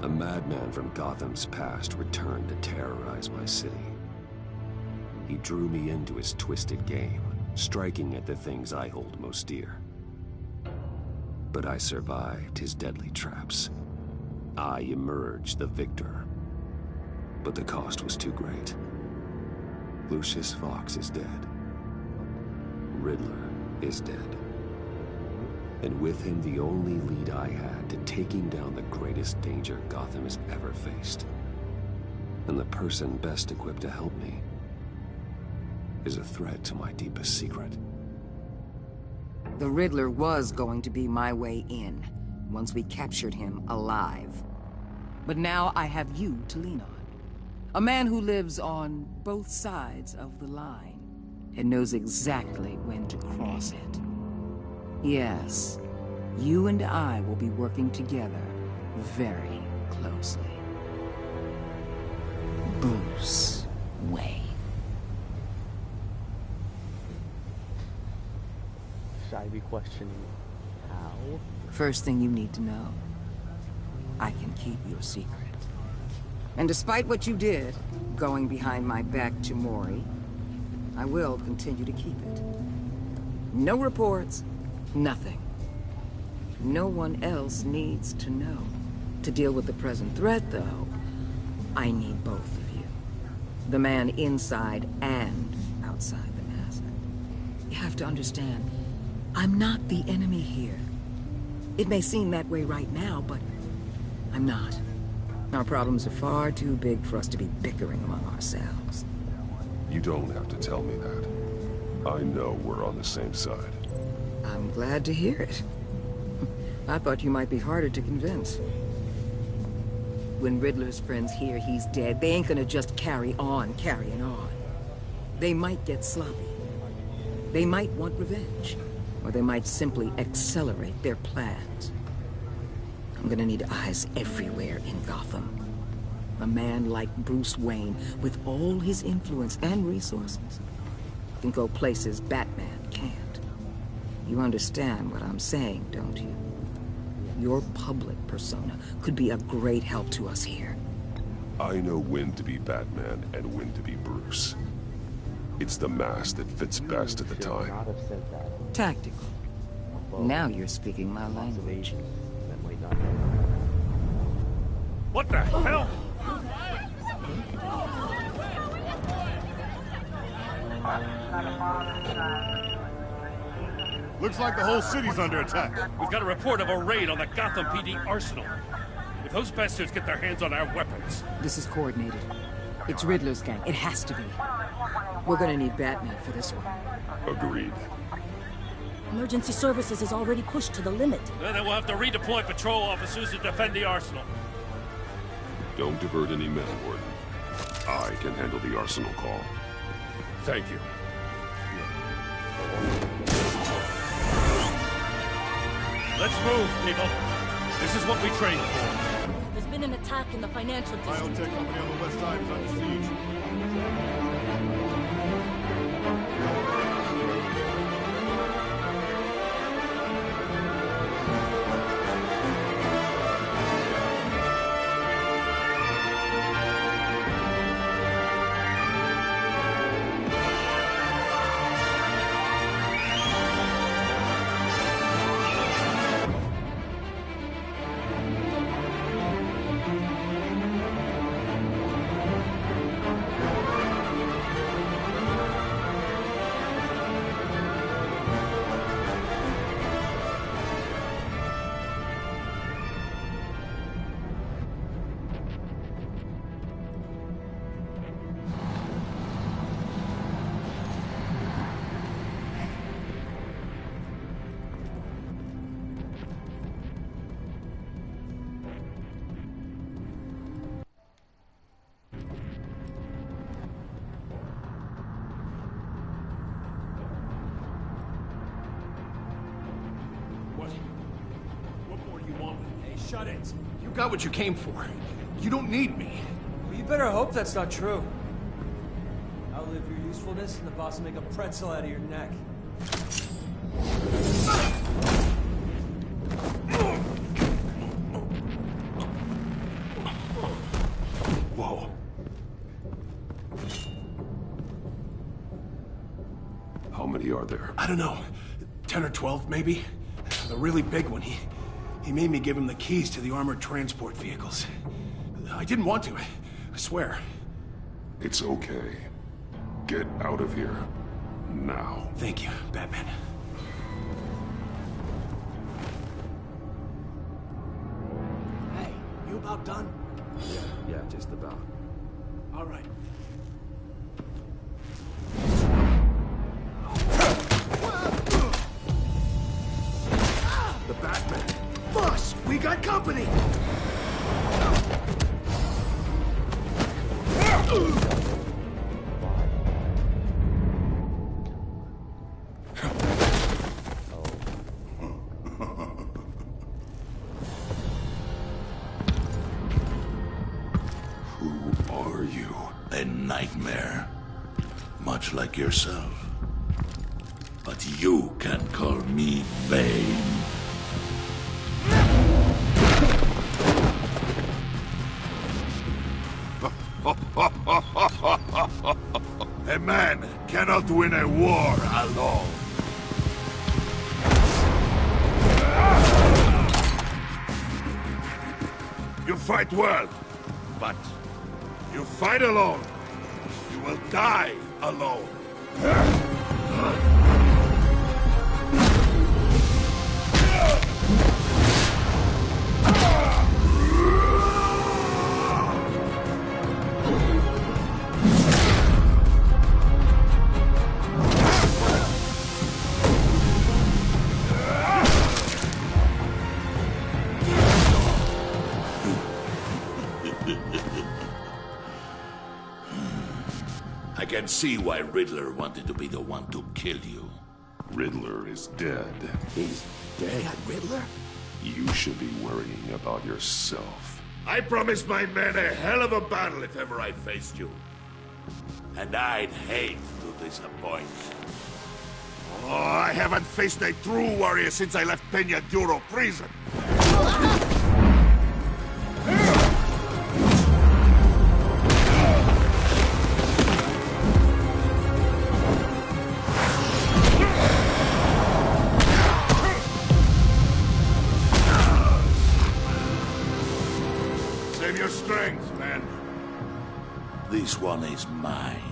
A madman from Gotham's past returned to terrorize my city. He drew me into his twisted game, striking at the things I hold most dear. But I survived his deadly traps. I emerged the victor. But the cost was too great. Lucius Fox is dead. Riddler is dead. And with him, the only lead I had to taking down the greatest danger Gotham has ever faced. And the person best equipped to help me is a threat to my deepest secret. The Riddler was going to be my way in, once we captured him alive. But now I have you to lean on. A man who lives on both sides of the line, and knows exactly when to cross it. Yes, you and I will be working together very closely. Bruce Wayne. Should I be questioning how? First thing you need to know, I can keep your secret. And despite what you did, going behind my back to Mori, I will continue to keep it. No reports, nothing. No one else needs to know. To deal with the present threat, though, I need both of you. The man inside and outside the mask. You have to understand, I'm not the enemy here. It may seem that way right now, but I'm not. Our problems are far too big for us to be bickering among ourselves. You don't have to tell me that. I know we're on the same side. I'm glad to hear it. I thought you might be harder to convince. When Riddler's friends hear he's dead, they ain't gonna just carry on carrying on. They might get sloppy. They might want revenge. Or they might simply accelerate their plans. I'm gonna need eyes everywhere in Gotham. A man like Bruce Wayne, with all his influence and resources, can go places Batman can't. You understand what I'm saying, don't you? Your public persona could be a great help to us here. I know when to be Batman and when to be Bruce. It's the mask that fits best at the time. Not have said that. Tactical. Now you're speaking my language. That might not. What the hell? Looks like the whole city's under attack. We've got a report of a raid on the Gotham PD arsenal. If those bastards get their hands on our weapons... This is coordinated. It's Riddler's gang. It has to be. We're gonna need Batman for this one. Agreed. Emergency services is already pushed to the limit. Then we'll have to redeploy patrol officers to defend the arsenal. Don't divert any men, Warden. I can handle the arsenal call. Thank you. Let's move, people. This is what we trained for. There's been an attack in the financial district. Biotech company on the west side is under siege. Shut it. You got what you came for. You don't need me. Well, you better hope that's not true. Outlive your usefulness and the boss will make a pretzel out of your neck. many are there? I don't know. 10 or 12, maybe? The really big one, he made me give him the keys to the armored transport vehicles. I didn't want to, I swear. It's okay. Get out of here. Now. Thank you, Batman. Hey, you about done? Yeah, just about. All right. The Batman! Boss, we got company! Who are you? A nightmare. Much like yourself. But you can call me Bane. A man cannot win a war alone. You fight well, but you fight alone. You will die alone. I can see why Riddler wanted to be the one to kill you. Riddler is dead. He's dead? Riddler? You should be worrying about yourself. I promised my men a hell of a battle if ever I faced you. And I'd hate to disappoint. Oh, I haven't faced a true warrior since I left Peña Duro prison. Save your strength, man. This one is mine.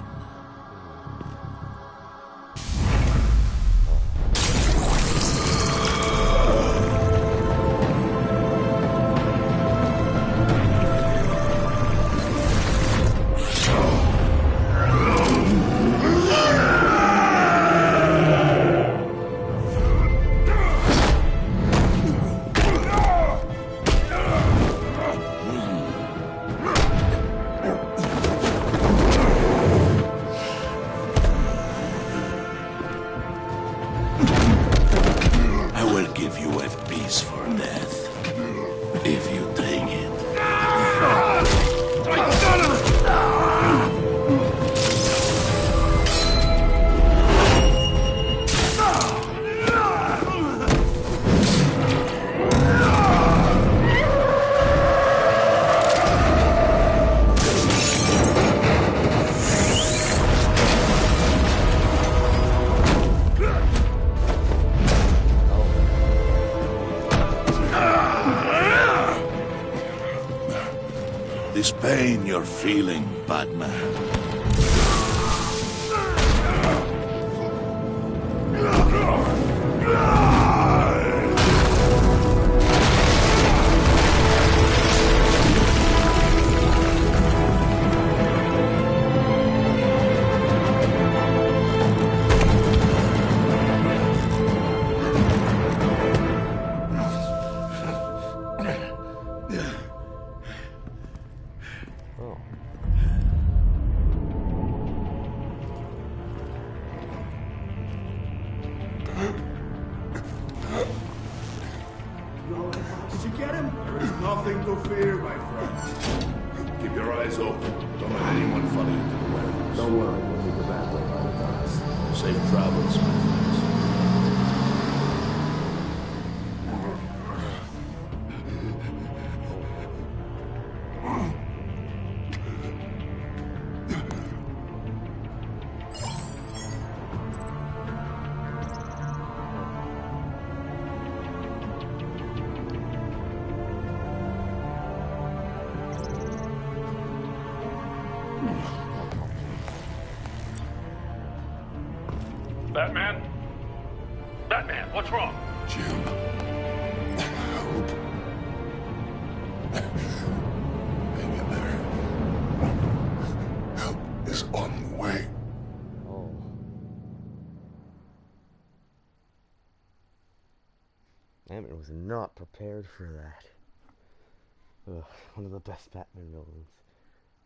I will give you a piece for death, if you take it. This pain you're feeling, Batman. Did you get him? There is nothing to fear, my friend. Keep your eyes open. Don't let anyone follow you to the warehouse. Don't worry, we'll take the back way by the docks. Safe travels, my friends. Batman? Batman, what's wrong? Jim. Help. Hang in there. Help is on the way. Oh. Batman was not prepared for that. Ugh, one of the best Batman villains.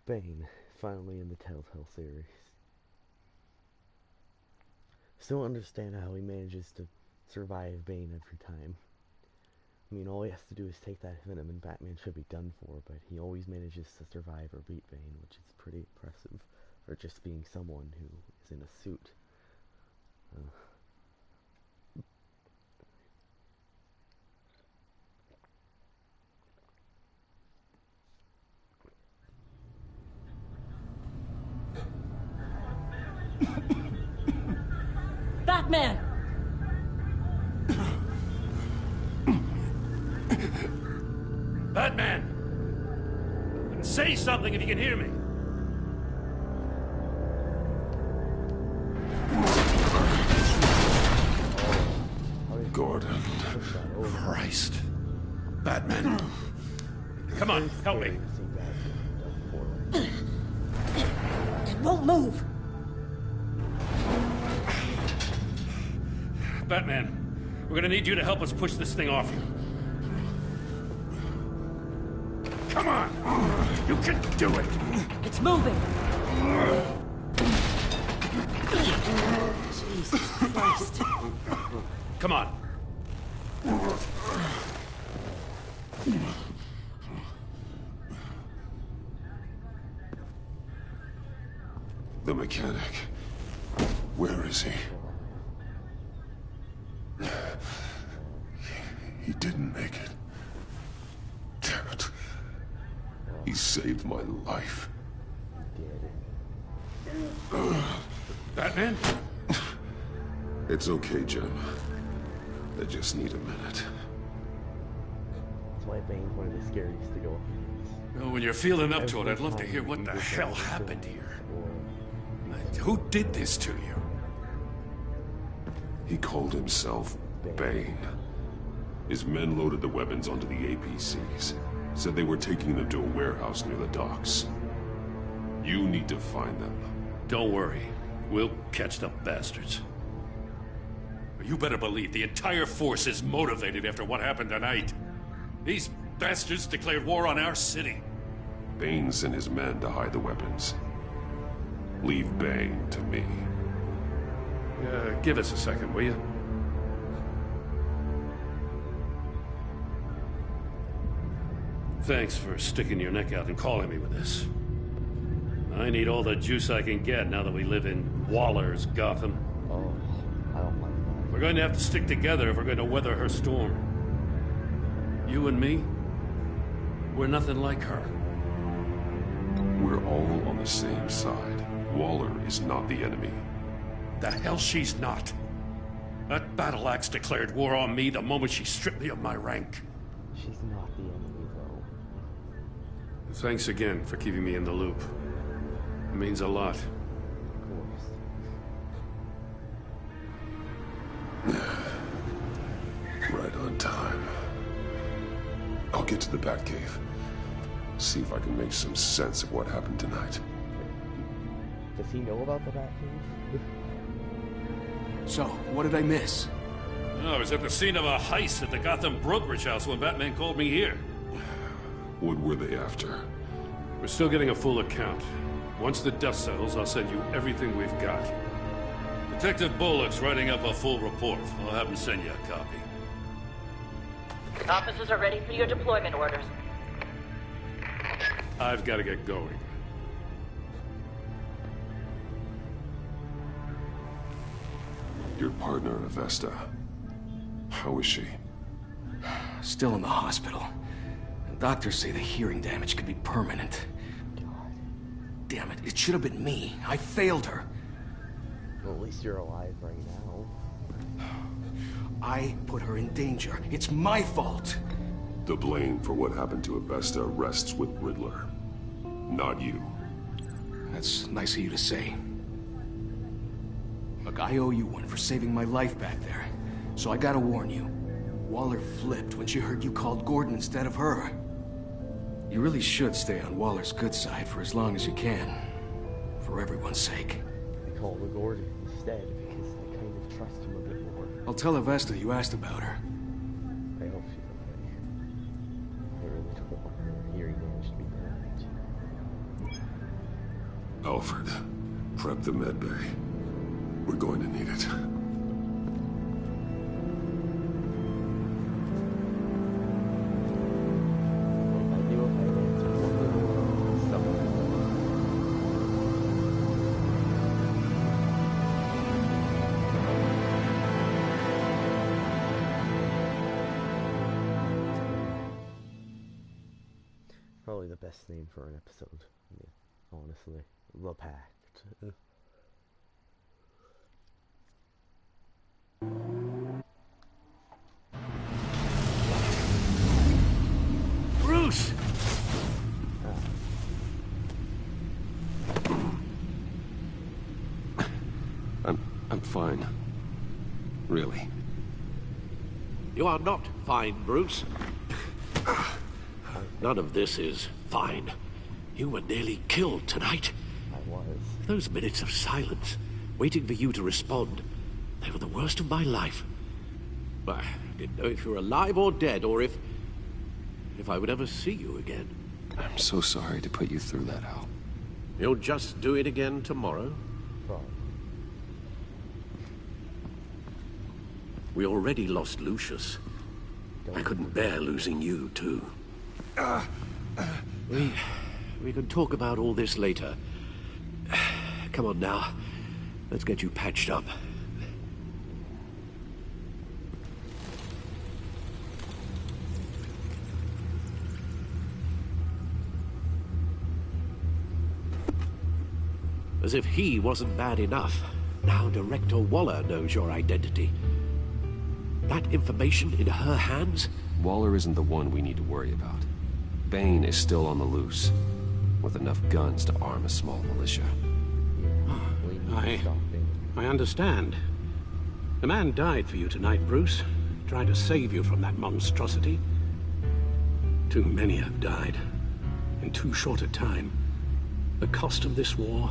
Bane, finally in the Telltale series. Still understand how he manages to survive Bane every time. I mean, all he has to do is take that venom and Batman should be done for, but he always manages to survive or beat Bane, which is pretty impressive for just being someone who is in a suit. Batman! Batman! Say something if you can hear me. Gordon. Christ. Batman. Come on, help me. It won't move! Batman, we're gonna need you to help us push this thing off you. Come on! You can do it! It's moving! Jesus Christ. Come on. The mechanic. Where is he? He didn't make it. Damn it. He saved my life. Batman? It's okay, Jim. I just need a minute. That's why Bane's one of the scariest to go up against. Well, when you're feeling up to it, I'd love to hear what the hell happened here. Who did this to you? He called himself Bane. His men loaded the weapons onto the APCs. Said they were taking them to a warehouse near the docks. You need to find them. Don't worry. We'll catch the bastards. You better believe the entire force is motivated after what happened tonight. These bastards declared war on our city. Bane sent his men to hide the weapons. Leave Bane to me. Give us a second, will you? Thanks for sticking your neck out and calling me with this. I need all the juice I can get now that we live in Waller's Gotham. Oh, I don't like that. We're going to have to stick together if we're going to weather her storm. You and me, we're nothing like her. We're all on the same side. Waller is not the enemy. The hell she's not. That battle axe declared war on me the moment she stripped me of my rank. She's not the enemy, though. Thanks again for keeping me in the loop. It means a lot. Of course. Right on time. I'll get to the Batcave. See if I can make some sense of what happened tonight. Does he know about the Batcave? So, what did I miss? Oh, I was at the scene of a heist at the Gotham brokerage house when Batman called me here. What were they after? We're still getting a full account. Once the dust settles, I'll send you everything we've got. Detective Bullock's writing up a full report. I'll have him send you a copy. Officers are ready for your deployment orders. I've got to get going. Your partner, Avesta. How is she? Still in the hospital. Doctors say the hearing damage could be permanent. Damn it, it should have been me. I failed her. Well, at least you're alive right now. I put her in danger. It's my fault. The blame for what happened to Avesta rests with Riddler. Not you. That's nice of you to say. Look, I owe you one for saving my life back there. So I gotta warn you. Waller flipped when she heard you called Gordon instead of her. You really should stay on Waller's good side for as long as you can. For everyone's sake. I call her Gordon instead because I kind of trust him a bit more. I'll tell Avesta you asked about her. I hope she's okay. I really don't want her hearing damage to be permanent. Alfred, prep the med bay. We're going to need it. Probably the best name for an episode, yeah, honestly. The Pact. Bruce! I'm fine. Really. You are not fine, Bruce. None of this is fine. You were nearly killed tonight. I was. Those minutes of silence, waiting for you to respond, they were the worst of my life. I didn't know if you were alive or dead, or if I would ever see you again. I'm so sorry to put you through that, Al. You'll just do it again tomorrow? Probably. We already lost Lucius. I couldn't bear losing you, too. We can talk about all this later. Come on now. Let's get you patched up. As if he wasn't bad enough. Now Director Waller knows your identity. That information in her hands? Waller isn't the one we need to worry about. Bane is still on the loose, with enough guns to arm a small militia. I understand. The man died for you tonight, Bruce. Trying to save you from that monstrosity. Too many have died. In too short a time. The cost of this war,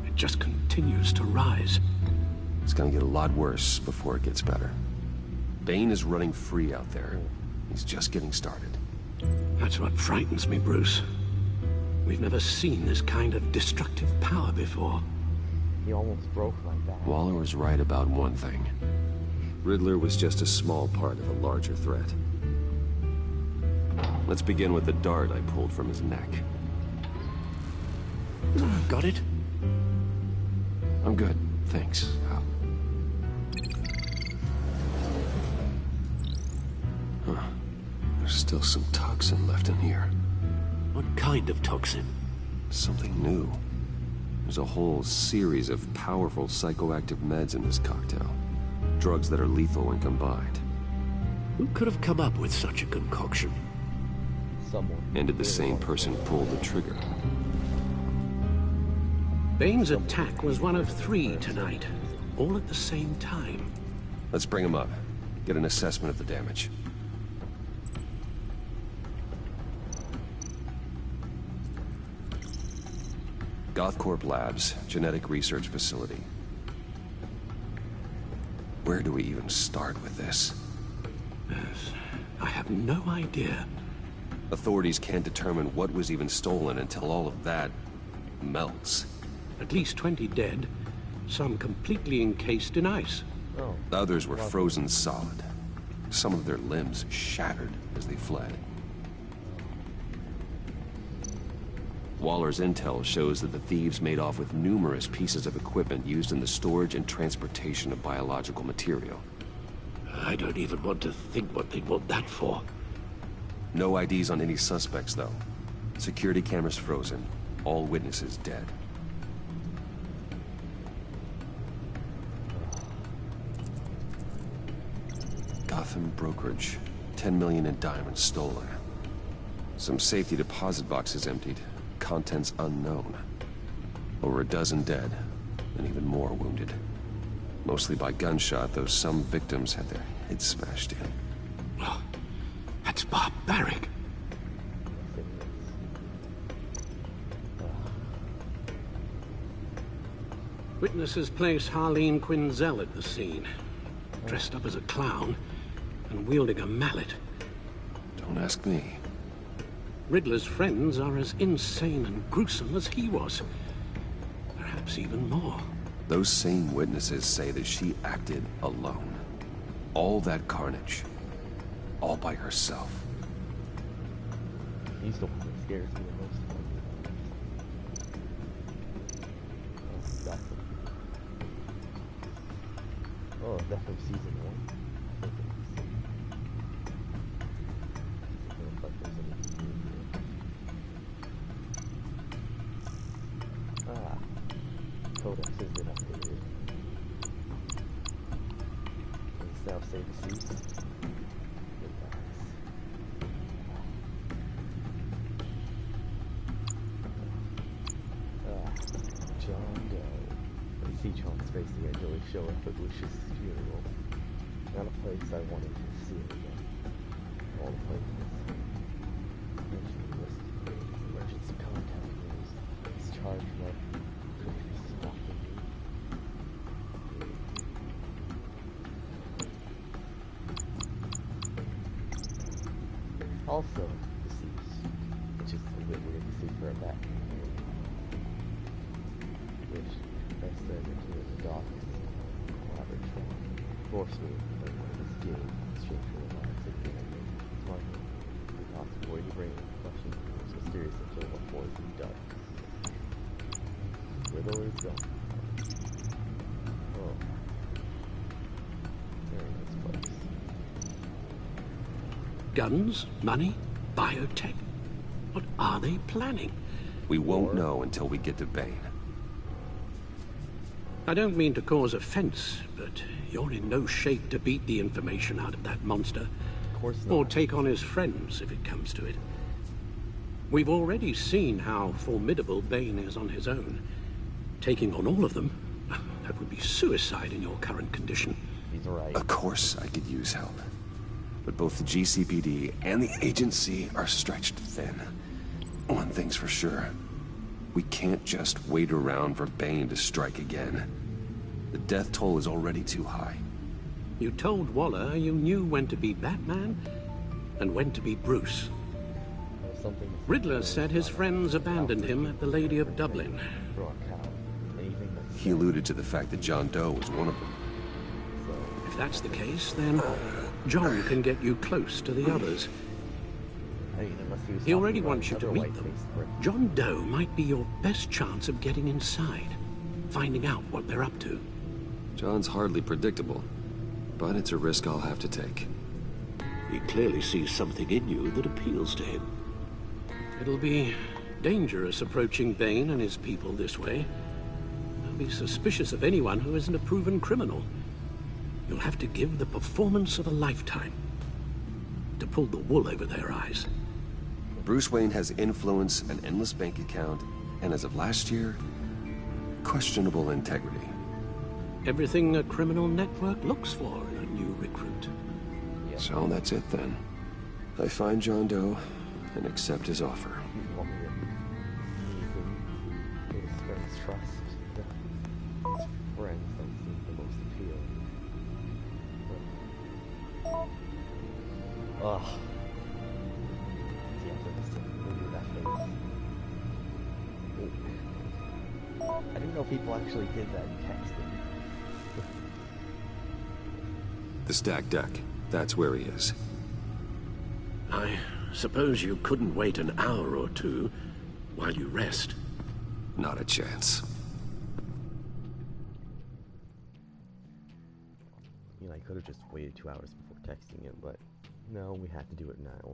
it just continues to rise. It's gonna get a lot worse before it gets better. Bane is running free out there. He's just getting started. That's what frightens me, Bruce. We've never seen this kind of destructive power before. He almost broke my back. Waller was right about one thing. Riddler was just a small part of a larger threat. Let's begin with the dart I pulled from his neck. Got it? I'm good, thanks, Al. Huh. There's still some toxin left in here. What kind of toxin? Something new. There's a whole series of powerful psychoactive meds in this cocktail. Drugs that are lethal when combined. Who could have come up with such a concoction? Someone. And did the same person pull the trigger? Bane's attack was one of 3 tonight, all at the same time. Let's bring him up. Get an assessment of the damage. Gothcorp Labs, genetic research facility. Where do we even start with this? Yes, I have no idea. Authorities can't determine what was even stolen until all of that melts. At least 20 dead, some completely encased in ice. Oh. Others were frozen solid. Some of their limbs shattered as they fled. Waller's intel shows that the thieves made off with numerous pieces of equipment used in the storage and transportation of biological material. I don't even want to think what they'd want that for. No IDs on any suspects, though. Security cameras frozen. All witnesses dead. Gotham brokerage. 10 million in diamonds stolen. Some safety deposit boxes emptied. Contents unknown. Over a dozen dead, and even more wounded. Mostly by gunshot, though some victims had their heads smashed in. Oh, that's barbaric. Witnesses place Harleen Quinzel at the scene, dressed up as a clown and wielding a mallet. Don't ask me. Riddler's friends are as insane and gruesome as he was. Perhaps even more. Those same witnesses say that she acted alone. All that carnage. All by herself. He's the one that scares me the most. Oh, that's from season 1. Codex has been updated. It's now save the seats. John Doe. I see John's face eventually show up at Lucius' funeral. Not a place I wanted to see it again. All the places. Emergency contact news. He's charged with stalking me. Also, deceased, which is a bit weird to see for a Batman movie. Which best said into the dock is average forceful, but is gay, exchange for a lot of significant smart, not avoid the brain question, was mysterious until the poison dark. Riddle is gone. Oh. Very nice place. Guns? Money? Biotech? What are they planning? We won't know until we get to Bane. I don't mean to cause offense, but you're in no shape to beat the information out of that monster. Of course not. Or take on his friends, if it comes to it. We've already seen how formidable Bane is on his own. Taking on all of them, that would be suicide in your current condition. He's right. Of course I could use help. But both the GCPD and the agency are stretched thin. One thing's for sure. We can't just wait around for Bane to strike again. The death toll is already too high. You told Waller you knew when to be Batman and when to be Bruce. Riddler said his friends abandoned him at the Lady of Dublin. He alluded to the fact that John Doe was one of them. If that's the case, then John can get you close to the others. He already wants you to meet them. John Doe might be your best chance of getting inside, finding out what they're up to. John's hardly predictable, but it's a risk I'll have to take. He clearly sees something in you that appeals to him. It'll be dangerous approaching Bane and his people this way. They'll be suspicious of anyone who isn't a proven criminal. You'll have to give the performance of a lifetime to pull the wool over their eyes. Bruce Wayne has influence, an endless bank account, and as of last year, questionable integrity. Everything a criminal network looks for in a new recruit. So that's it then. I find John Doe and accept his offer. Friends don't seem the most appealing. Ugh. I didn't know people actually did that texting. The stacked deck. That's where he is. I suppose you couldn't wait an hour or two while you rest. Not a chance. You know, I could have just waited 2 hours before texting him, but no, we had to do it now.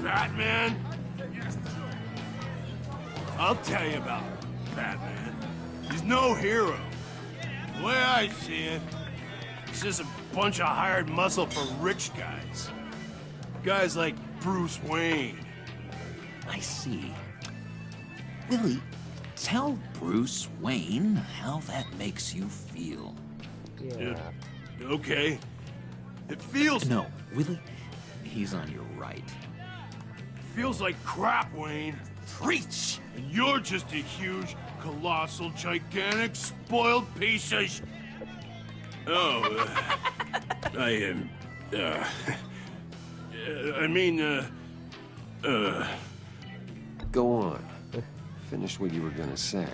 Batman? I'll tell you about Batman. He's no hero. The way I see it, he's just a bunch of hired muscle for rich guys. Guys like Bruce Wayne. I see. Willie, tell Bruce Wayne how that makes you feel. Yeah. Okay. It feels... No, Willie, he's on your right. Feels like crap, Wayne. Preach! And you're just a huge, colossal, gigantic, spoiled piece of Oh, I am, Go on. Finish what you were gonna say.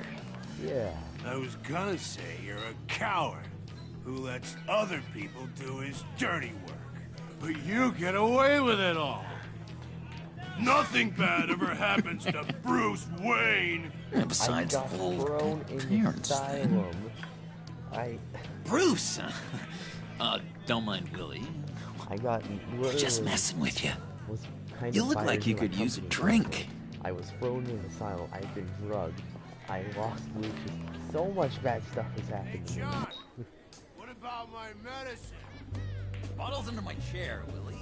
Yeah. I was gonna say you're a coward who lets other people do his dirty work. But you get away with it all. Nothing bad ever happens to Bruce Wayne. And besides, I got thrown in parents, asylum. Bruce! Don't mind Willie. I got literally... Just messing with you. You look like you could use a drink. I was thrown in asylum. I've been drugged. I lost Lucius. So much bad stuff has happened to me. What about my medicine? Bottle's under my chair, Willie.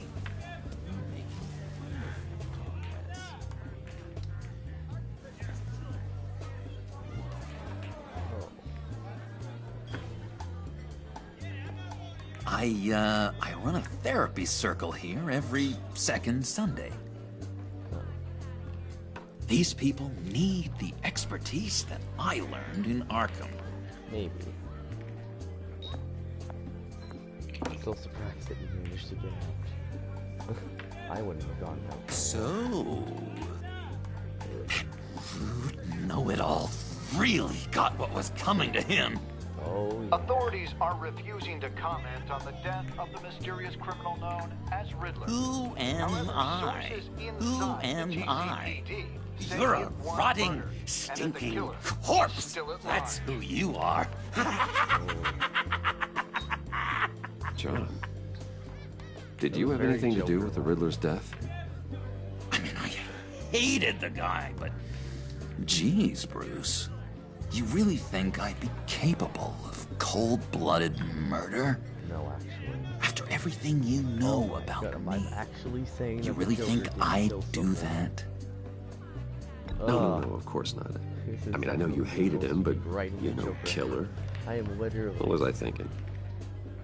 I run a therapy circle here every second Sunday. These people need the expertise that I learned in Arkham. Maybe. I'm still surprised that you managed to get out. I wouldn't have gone out. So... that rude know-it-all really got what was coming to him. Oh, yeah. Authorities are refusing to comment on the death of the mysterious criminal known as Riddler. Who am However, I? sources Who inside am the I? GCPD say You're he a had one rotting, murder, and that the stinking killer is corpse. still at That's large. who you are. John, did you have anything to do with the Riddler's death? I mean, I hated the guy, but... Geez, Bruce. You really think I'd be capable of cold-blooded murder? No, actually. After everything you know about me, actually saying you that really the think Joker didn't I'd kill do someone. that? No, of course not. I mean, I know you hated him, but, you know, Joker. killer. I am literally... What was I thinking?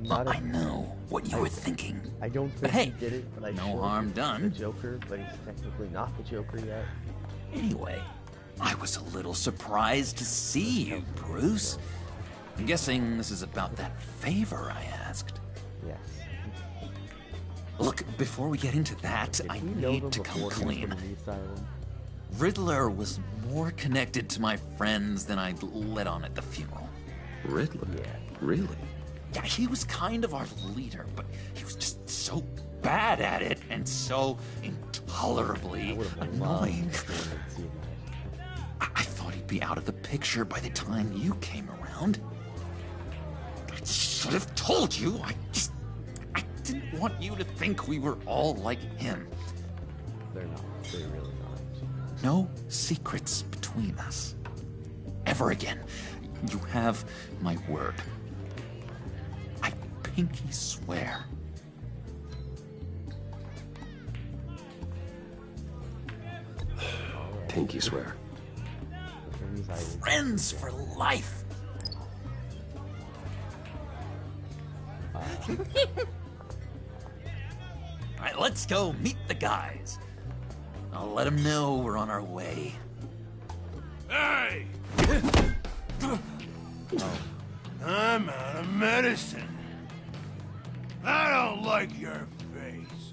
Not I know what you were thinking. I don't But think hey, he did it, but I no sure harm he's done. the Joker, but he's technically not the Joker yet. Anyway, I was a little surprised to see you, Bruce. I'm guessing this is about that favor I asked. Yes. Look, before we get into that, I need to come clean. Riddler was more connected to my friends than I'd let on at the funeral. Riddler? Yeah. Really? Yeah, he was kind of our leader, but he was just so bad at it and so intolerably annoying. I thought he'd be out of the picture by the time you came around. I should have told you. I didn't want you to think we were all like him. They're not. They're really not. No secrets between us. Ever again. You have my word. I pinky swear. Pinky swear. Friends for life. All right, let's go meet the guys. I'll let them know we're on our way. Hey! I'm out of medicine. I don't like your face.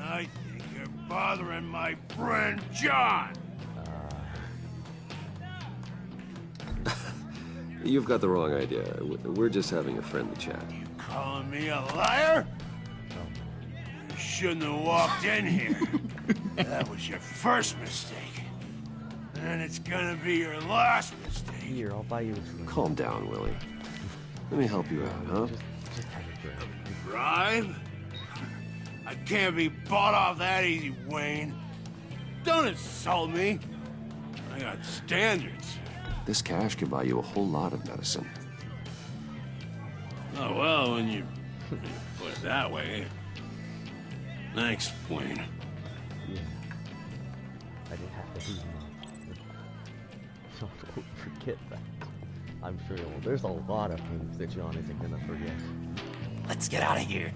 I think you're bothering my friend John. You've got the wrong idea. We're just having a friendly chat. Calling me a liar? You shouldn't have walked in here. That was your first mistake. And it's gonna be your last mistake. Here, I'll buy you a drink. Calm down, Willie. Let me help you out, huh? Just have a drink. Bribe? I can't be bought off that easy, Wayne. Don't insult me. I got standards. This cash can buy you a whole lot of medicine. Oh, well, when you put it that way. Thanks, Wayne. Yeah. I didn't have to beat him up. So don't forget that. I'm sure there's a lot of things that John isn't gonna forget. Let's get out of here.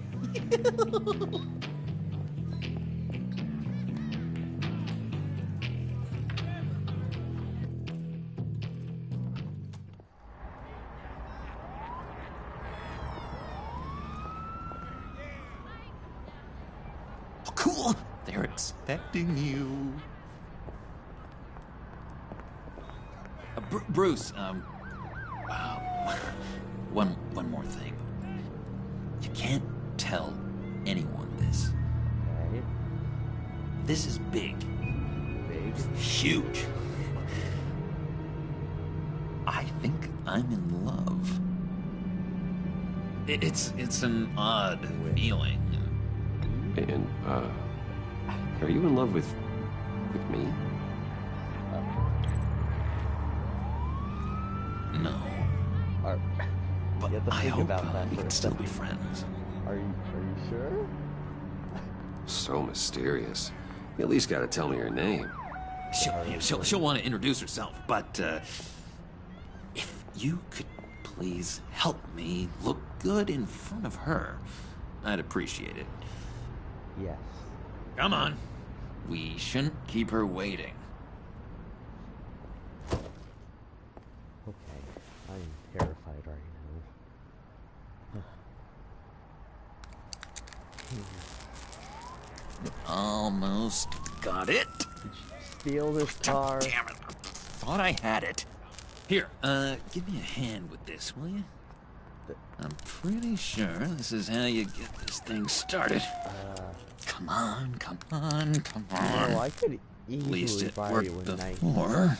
Cool. They're expecting you. Bruce, one more thing. You can't tell anyone this. Okay. This is big. Big? Huge. I think I'm in love. It's an odd feeling. And, are you in love with me? No. But you have to I think hope about that we for can a still second. be friends. Are you sure? So mysterious. You at least gotta tell me your name. She'll want to introduce herself, but if you could please help me look good in front of her, I'd appreciate it. Yes. Come on. We shouldn't keep her waiting. Okay. I'm terrified right now. Almost got it. Did you steal this car? Damn it. Thought I had it. Here, give me a hand with this, will you? I'm pretty sure this is how you get this thing started. Come on, come on, come on. No, I could At least easily it buy worked you a nice before.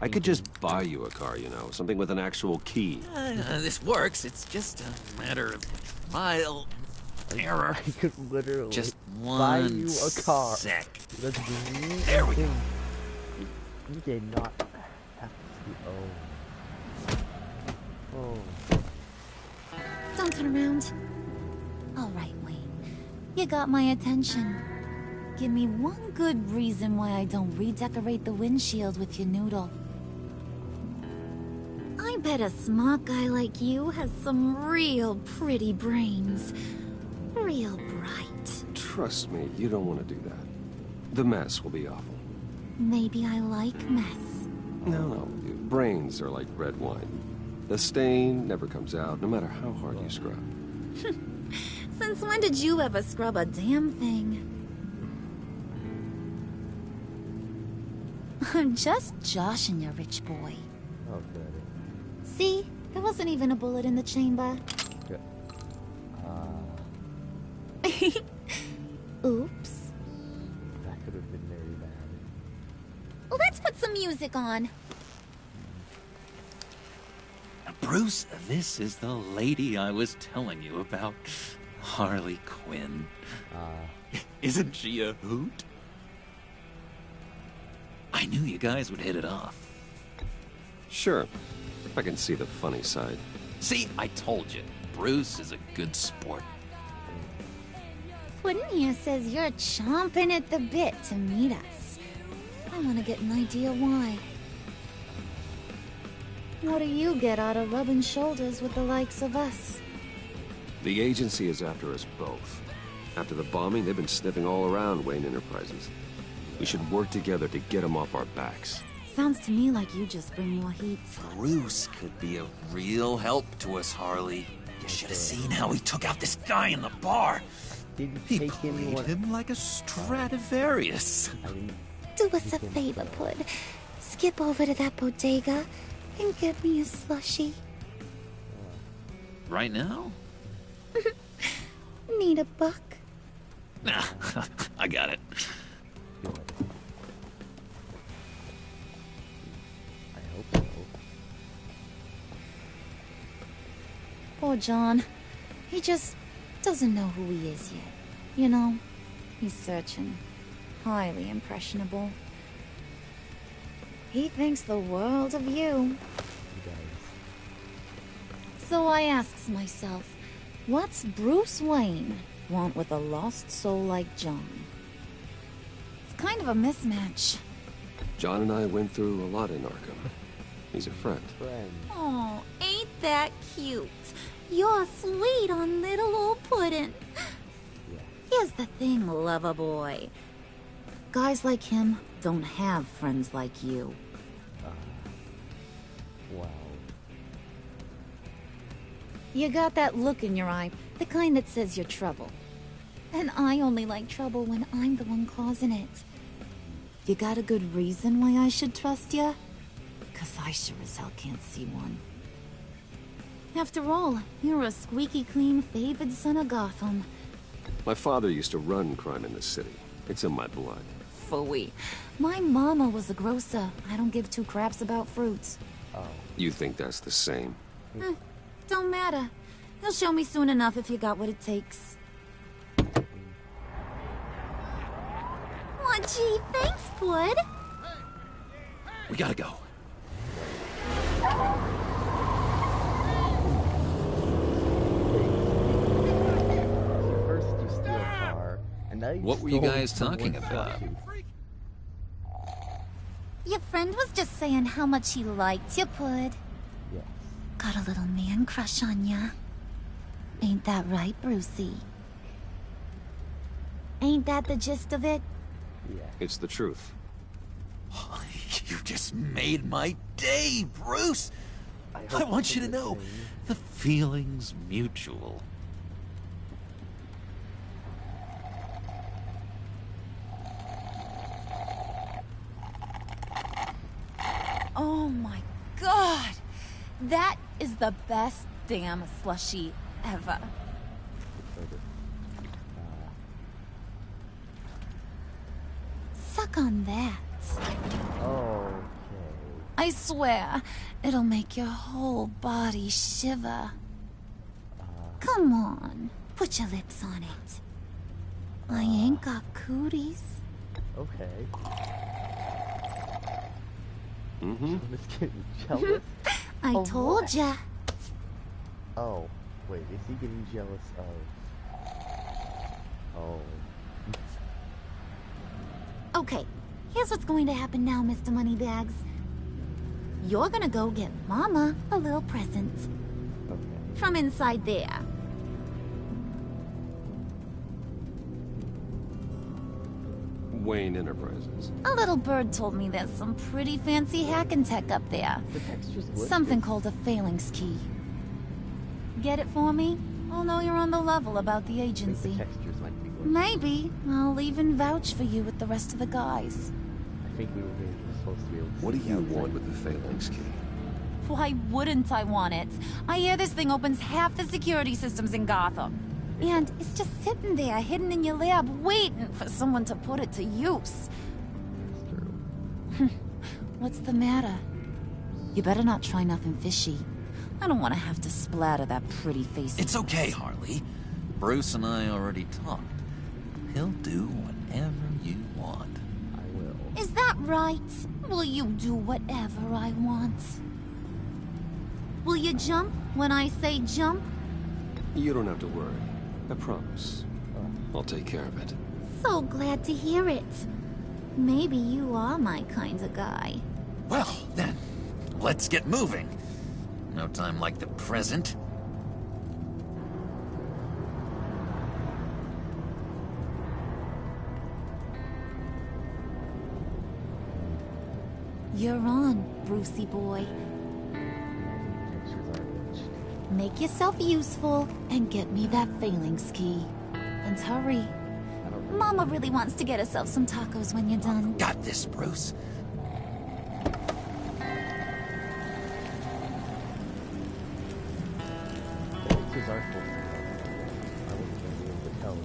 I could just buy you a car, you know, something with an actual key. This works. It's just a matter of trial and error. I could literally just buy one you a car. sec. That's There we go. You did not have to. Oh. Don't turn around. All right, Wayne. You got my attention. Give me one good reason why I don't redecorate the windshield with your noodle. I bet a smart guy like you has some real pretty brains. Real bright. Trust me, you don't want to do that. The mess will be awful. Maybe I like mess. No, brains are like red wine. The stain never comes out, no matter how hard you scrub. Since when did you ever scrub a damn thing? I'm just joshing you, rich boy. Oh, good. See? There wasn't even a bullet in the chamber. Good. Oops. That could have been very bad. Let's put some music on. Bruce, this is the lady I was telling you about. Harley Quinn. Isn't she a hoot? I knew you guys would hit it off. Sure. I can see the funny side. See, I told you. Bruce is a good sport. Puddin' here says you're chomping at the bit to meet us. I want to get an idea why. What do you get out of rubbing shoulders with the likes of us? The agency is after us both. After the bombing, they've been sniffing all around Wayne Enterprises. We should work together to get them off our backs. Sounds to me like you just bring more heat. Bruce could be a real help to us, Harley. You should have seen how he took out this guy in the bar. He played him like a Stradivarius. Do us a favor, Pud. Skip over to that bodega and get me a slushie. Right now? Need a buck? Nah, I got it. I hope so. Poor John. He just doesn't know who he is yet. You know, he's searching. Highly impressionable. He thinks the world of you. So I asks myself, what's Bruce Wayne want with a lost soul like John. It's kind of a mismatch. John and I went through a lot in Arkham. He's a friend. Oh, ain't that cute? You're sweet on little old Puddin'. Here's the thing, lover boy. Guys like him don't have friends like you. Wow. You got that look in your eye, the kind that says you're trouble. And I only like trouble when I'm the one causing it. You got a good reason why I should trust you? 'Cause I sure as hell can't see one. After all, you're a squeaky clean favored son of Gotham. My father used to run crime in the city. It's in my blood. Phooey. My mama was a grocer. I don't give two craps about fruits. You think that's the same? Don't matter. You'll show me soon enough if you got what it takes. Aw, gee, thanks, Bud. We gotta go. First you steal a car, and now you What were you stole guys talking someone's about? tooth. Your friend was just saying how much he liked you, Bud. Yes. Got a little man crush on ya. Ain't that right, Brucey? Ain't that the gist of it? Yeah. It's the truth. You just made my day, Bruce! I want you to know, the feeling's mutual. Oh my god! That is the best damn slushie ever. Suck on that. Okay. I swear, it'll make your whole body shiver. Come on, put your lips on it. I ain't got cooties. Okay. Mm-hmm. John is getting jealous. I Of told what? ya. Oh, wait, is he getting jealous of... Oh. Okay, here's what's going to happen now, Mr. Moneybags. You're gonna go get Mama a little present. Okay. From inside there. Wayne Enterprises. A little bird told me there's some pretty fancy hacking tech up there. The texture's glitchy. Something called a phalanx key. Get it for me? I'll know you're on the level about the agency. The textures might be glitchy. Maybe I'll even vouch for you with the rest of the guys. I think we were supposed to be able to What do see you outside. want with the phalanx key? Why wouldn't I want it? I hear this thing opens half the security systems in Gotham. And it's just sitting there, hidden in your lab, waiting for someone to put it to use. It's true. What's the matter? You better not try nothing fishy. I don't want to have to splatter that pretty face. It's okay, Harley. Bruce and I already talked. He'll do whatever you want. I will. Is that right? Will you do whatever I want? Will you jump when I say jump? You don't have to worry. I promise. I'll take care of it. So glad to hear it. Maybe you are my kind of guy. Well, then, let's get moving. No time like the present. You're on, Brucey boy. Textures are glitched. Make yourself useful and get me that phalanx key. And hurry. Mama really wants to get herself some tacos when you're done. Got this, Bruce. The textures are full. I wasn't going to be able to tell.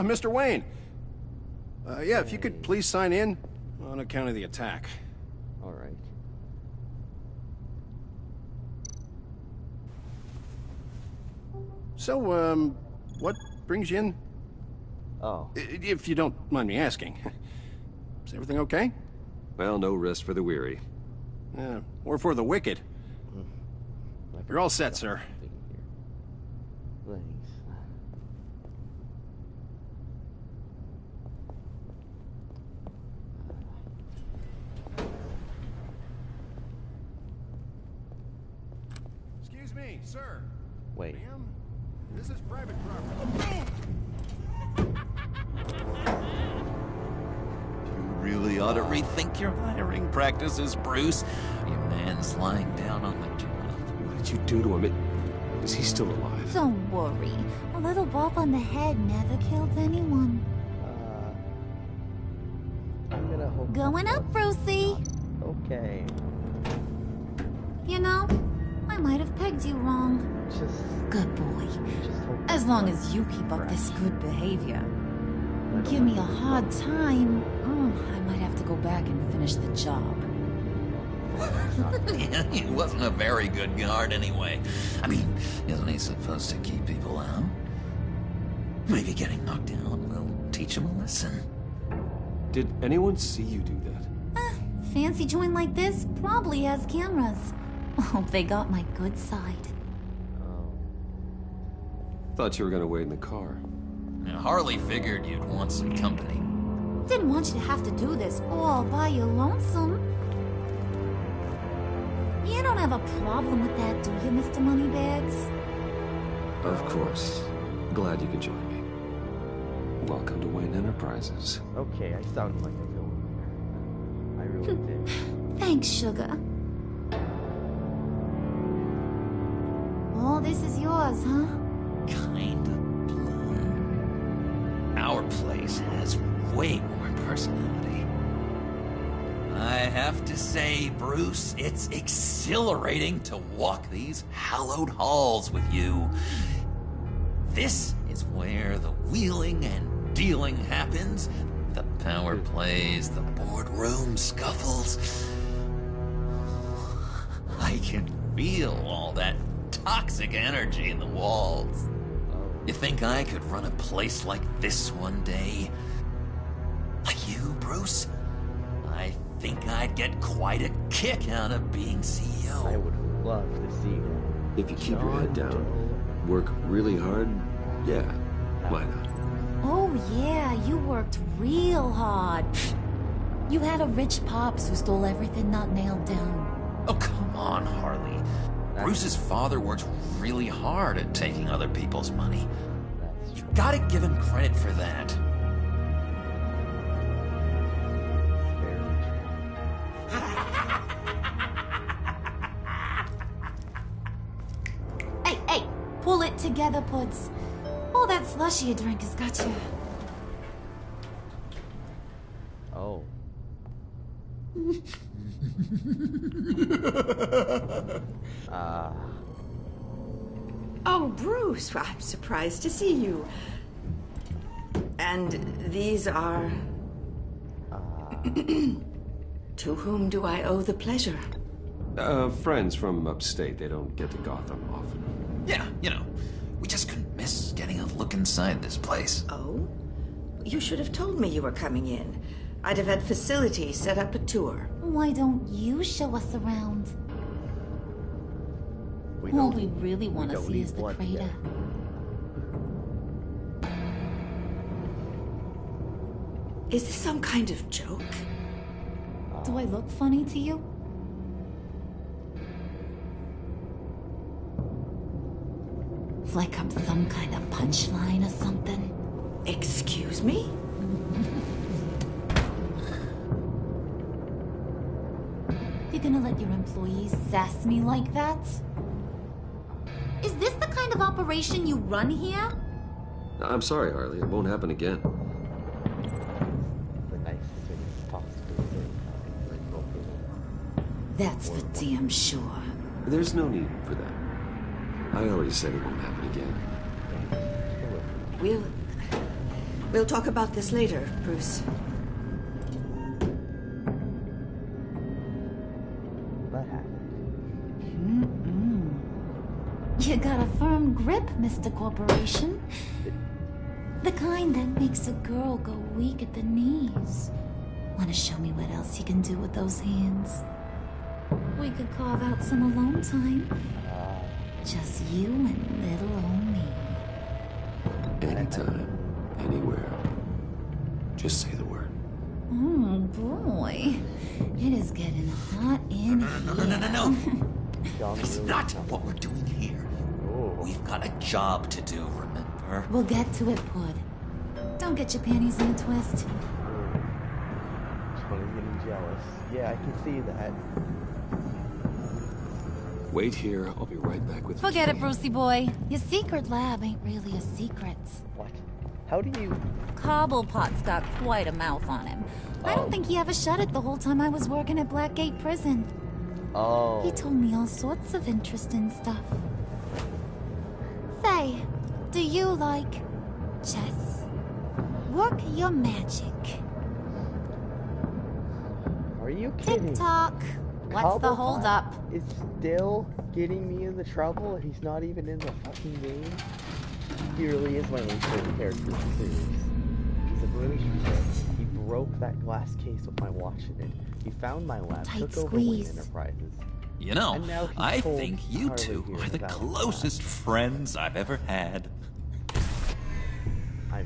Mr. Wayne. Yeah, if you could please sign in on account of the attack. Alright. So, what brings you in? Oh. If you don't mind me asking. Is everything okay? Well, no rest for the weary. Or for the wicked. You're all set, sir. Thanks. Excuse me, sir. Wait. Ma'am, this is private property. You really ought to rethink your hiring practices, Bruce. Your man's lying down on the job. What did you do to him? Is he still alive? Don't worry. A little bump on the head never killed anyone. I'm gonna hope. Going up, Brucey. Okay. You know, I might have pegged you wrong. Just good boy. As long as you keep up this good behavior. Give me a hard time. I might have to go back and finish the job. Yeah, he wasn't a very good guard anyway. I mean, isn't he supposed to keep people out? Maybe getting knocked out will teach him a lesson. Did anyone see you do that? Fancy joint like this probably has cameras. Hope they got my good side. Thought you were gonna wait in the car. Now, Harley figured you'd want some company. Didn't want you to have to do this all by your lonesome. You don't have a problem with that, do you, Mr. Moneybags? Of course. Glad you could join me. Welcome to Wayne Enterprises. Okay, I sounded like a villain there. I really did. Thanks, sugar. All this is yours, huh? Kind of blue. Our place has way more personality. I have to say, Bruce, it's exhilarating to walk these hallowed halls with you. This is where the wheeling and dealing happens. The power plays, the boardroom scuffles. I can feel all that toxic energy in the walls. You think I could run a place like this one day? Like you, Bruce? I think I'd get quite a kick out of being CEO. I would love to see you. If you keep your head down, work really hard, yeah, why not? Oh yeah, you worked real hard. You had a rich pops who stole everything not nailed down. Oh, come on, Harley. Bruce's father worked really hard at taking other people's money. You gotta give him credit for that. Hey, pull it together, Puds. All that slushy you drink has got you. Oh. Oh, Bruce, I'm surprised to see you. And these are... To whom do I owe the pleasure? Friends from upstate. They don't get to Gotham often. Yeah, you know, we just couldn't miss getting a look inside this place. Oh? You should have told me you were coming in. I'd have had facilities set up a tour. Why don't you show us around? All we really want to see is the crater. Is this some kind of joke? Do I look funny to you? Like I'm some kind of punchline or something? Excuse me? You gonna let your employees sass me like that? Is this the kind of operation you run here? I'm sorry, Harley. It won't happen again. The nicest thing possible. That's for damn sure. There's no need for that. I already said it won't happen again. We'll talk about this later, Bruce. That happened. You got a firm grip, Mr. Corporation. The kind that makes a girl go weak at the knees. Wanna show me what else you can do with those hands? We could carve out some alone time. Just you and little old me. Anytime, anywhere. Just say the word. Oh boy. It is getting hot in here. No. That's not what we're doing here. We've got a job to do, remember? We'll get to it, Pud. Don't get your panties in a twist. Tony's getting jealous. Yeah, I can see that. Wait here, I'll be right back with Forget it, Brucey boy. Your secret lab ain't really a secret. What? How do you... Cobblepot's got quite a mouth on him. I don't think he ever shut it the whole time I was working at Blackgate Prison. Oh. He told me all sorts of interesting stuff. Say, do you like chess? Work your magic. Are you kidding? Tick-tock. What's the holdup? Is still getting me into trouble and he's not even in the fucking game? He really is my least favorite character in the series. He's a British kid. He broke that glass case with my watch in it. He found my lab, took over Wayne Enterprises. You know, I think you two are the closest friends I've ever had. I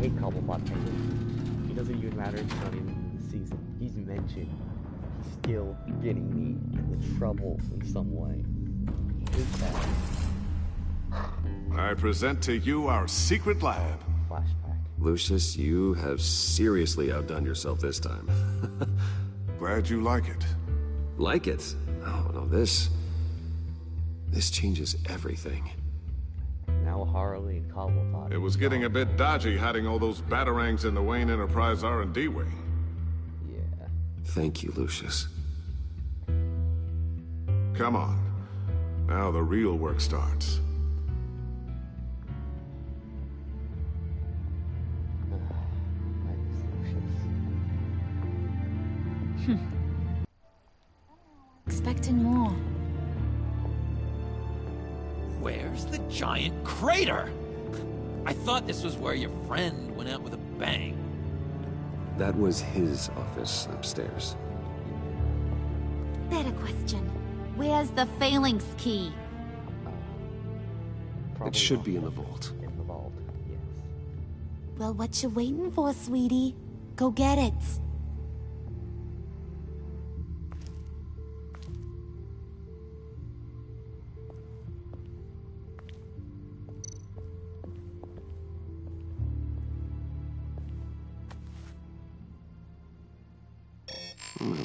hate Cobblepot. He doesn't even matter. It's not even in the season. He's mentioned. He's still getting me into trouble in some way. I hate that. I present to you our secret lab. Flashback. Lucius, you have seriously outdone yourself this time. Glad you like it. Like it? No, this changes everything. Now Harley and Cobblepot. It was getting a bit dodgy hiding all those batarangs in the Wayne Enterprise R&D wing. Yeah. Thank you, Lucius. Come on. Now the real work starts. Expecting more. Where's the giant crater? I thought this was where your friend went out with a bang. That was his office upstairs. Better question. Where's the phalanx key? It should be in the vault. In the vault, yes. Well, what you waiting for, sweetie? Go get it.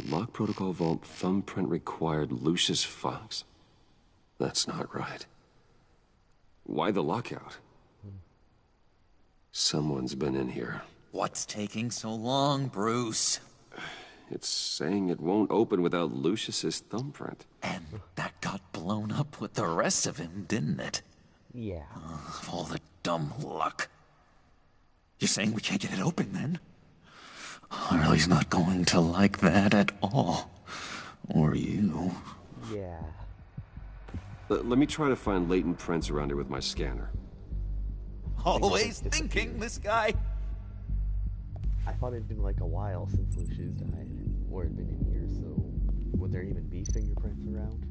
Lock protocol vault thumbprint required Lucius Fox. That's not right. Why the lockout? Someone's been in here. What's taking so long, Bruce? It's saying it won't open without Lucius's thumbprint. And that got blown up with the rest of him, didn't it? Yeah. Of all the dumb luck. You're saying we can't get it open, then? Harley's not going to like that at all. Or you. Yeah. Let me try to find latent prints around here with my scanner. Always thinking, this guy. I thought it'd been like a while since Lucius died, or had been in here, so would there even be fingerprints around?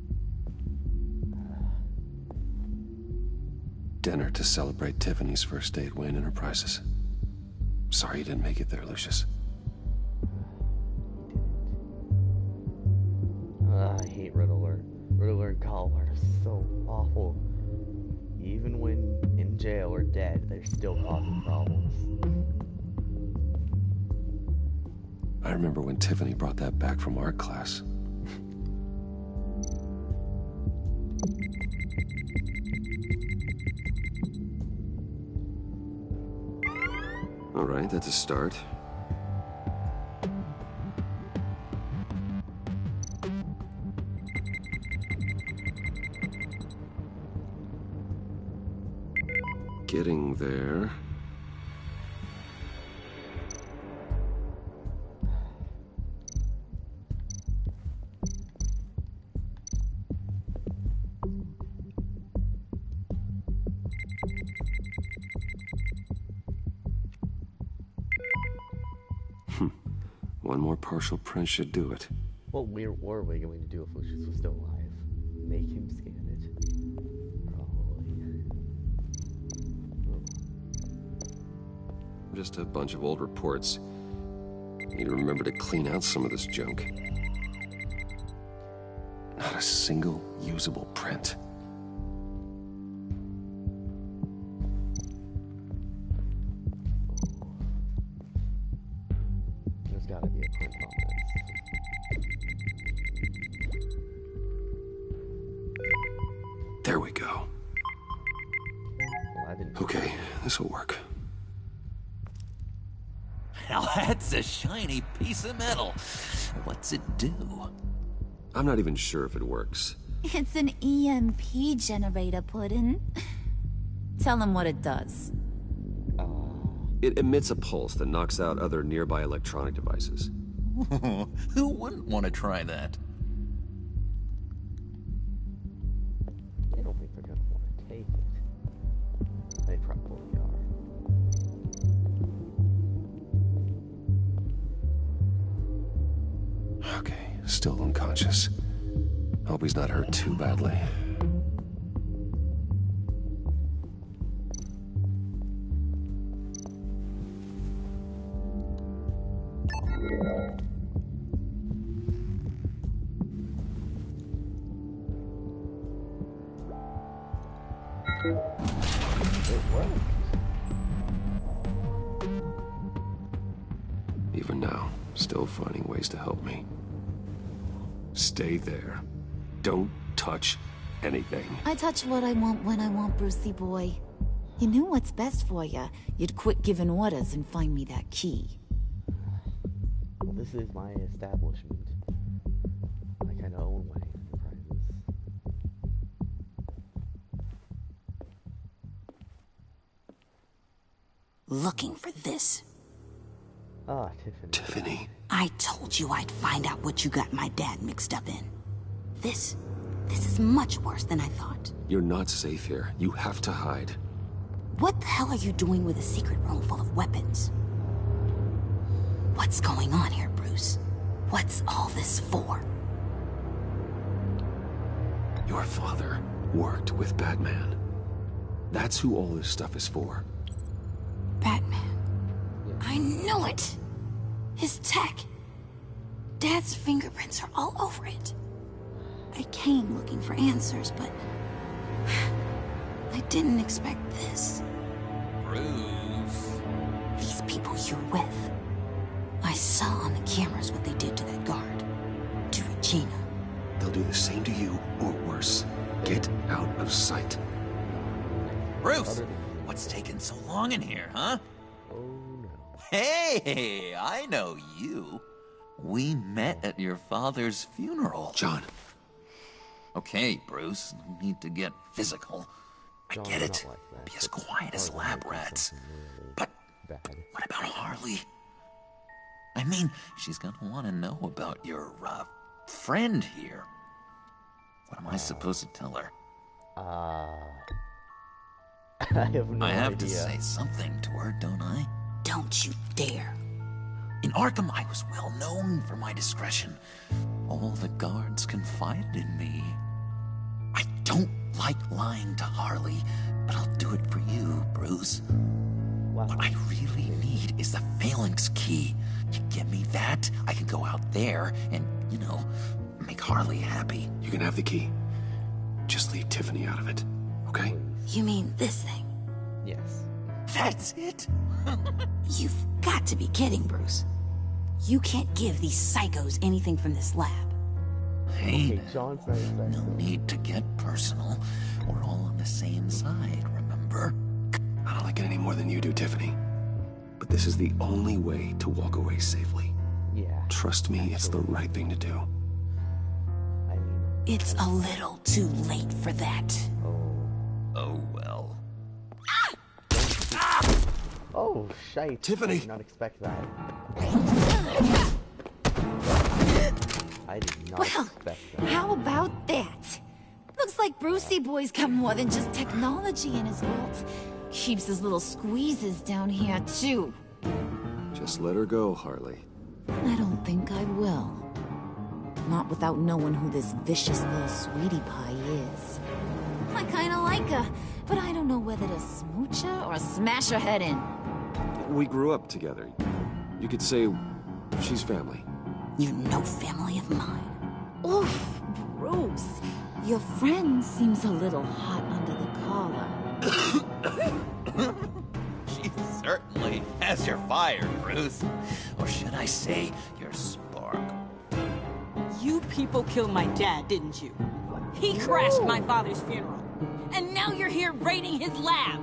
Dinner to celebrate Tiffany's first day at Wayne Enterprises. Sorry you didn't make it there, Lucius. I hate Riddler. Riddler and Collar are so awful. Even when in jail or dead, they're still causing problems. I remember when Tiffany brought that back from art class. All right, that's a start. Getting there. one more partial print should do it. What were we going to do if Lucius was still alive? Make him scan it? Probably. Just a bunch of old reports. Need to remember to clean out some of this junk. Not a single usable print. There's gotta be a print on this. There we go. Well, okay, this'll work. Now that's a shiny piece of metal. What's it do? I'm not even sure if it works. It's an EMP generator, Puddin'. Tell him what it does. It emits a pulse that knocks out other nearby electronic devices. Who wouldn't want to try that? I don't think they're gonna want to take it. They probably are. Okay, still unconscious. Hope he's not hurt too badly. Even now, still finding ways to help me. Stay there. Don't touch anything. I touch what I want when I want, Brucey boy. You knew what's best for you. You'd quit giving orders and find me that key. Well, this is my establishment. I kinda own my enterprises. Looking for this. Ah, Tiffany. Tiffany. I told you I'd find out what you got my dad mixed up in. This is much worse than I thought. You're not safe here. You have to hide. What the hell are you doing with a secret room full of weapons? What's going on here, Bruce? What's all this for? Your father worked with Batman. That's who all this stuff is for. Batman. I knew it! His tech. Dad's fingerprints are all over it. I came looking for answers, but I didn't expect this. Bruce. These people you're with. I saw on the cameras what they did to that guard. To Regina. They'll do the same to you, or worse. Get out of sight. Bruce! What's taking so long in here, huh? Oh no. Hey, I know you. We met at your father's funeral. John. Okay, Bruce, no need to get physical. I John's get it. not like that, Be as but quiet as Harley lab might do rats. something really But bad. what about Harley? I mean, she's gonna want to know about your, friend here. What am I supposed to tell her? I have no idea. I have to say something to her, don't I? Don't you dare. In Arkham, I was well known for my discretion. All the guards confided in me. I don't like lying to Harley, but I'll do it for you, Bruce. Wow. What I really need is the Phalanx key. You give me that, I can go out there and, you know, make Harley happy. You can have the key. Just leave Tiffany out of it, okay? You mean this thing? Yes. That's it? You've got to be kidding, Bruce. You can't give these psychos anything from this lab. Hey, Okay, John's not expecting no need to get personal. We're all on the same side, remember? I don't like it any more than you do, Tiffany. But this is the only way to walk away safely. Yeah. Trust me, it's the right thing to do. I mean, It's a little too late for that. Oh, well. oh, shite. Tiffany! I did not expect that. I did not Well, expect that. how about that? Looks like Brucey Boy's got more than just technology in his vault. Keeps his little squeezes down here, too. Just let her go, Harley. I don't think I will. Not without knowing who this vicious little sweetie pie is. I kinda like her, but I don't know whether to smooch her or smash her head in. We grew up together. You could say she's family. You're no family of mine. Oof, Bruce. Your friend seems a little hot under the collar. She certainly has your fire, Bruce. Or should I say, your spark. You people killed my dad, didn't you? He crashed my father's funeral. And now you're here raiding his lab.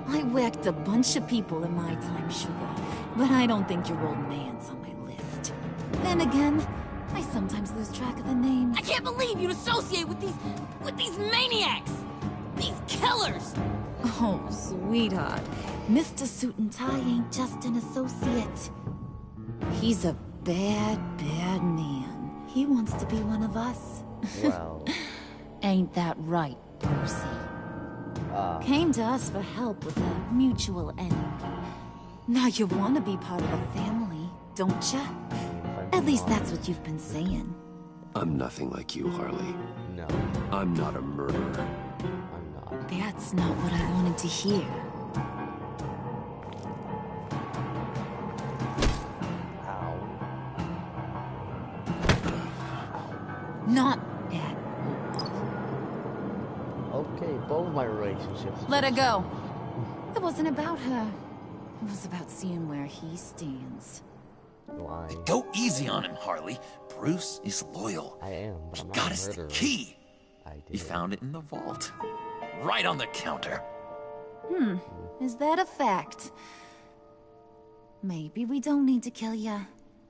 I whacked a bunch of people in my time, sugar. But I don't think your old man's on my list. Then again, I sometimes lose track of the names. I can't believe you'd associate with these maniacs! These killers! Oh, sweetheart. Mr. Suit and Tie ain't just an associate. He's a bad, bad man. He wants to be one of us. Well... Ain't that right, Brucey? Came to us for help with a mutual enemy. Now you want to be part of the family, don't ya? At least that's what you've been saying. I'm nothing like you, Harley. No. I'm not a murderer. I'm not. That's not what I wanted to hear. Not bad. Okay, both of my relationships. Let her go. It wasn't about her. It was about seeing where he stands. Why? Go easy on him, Harley. Bruce is loyal. I am, but He I'm got not a us the murderer. key. I did. He found it in the vault. Right on the counter. Is that a fact? Maybe we don't need to kill ya.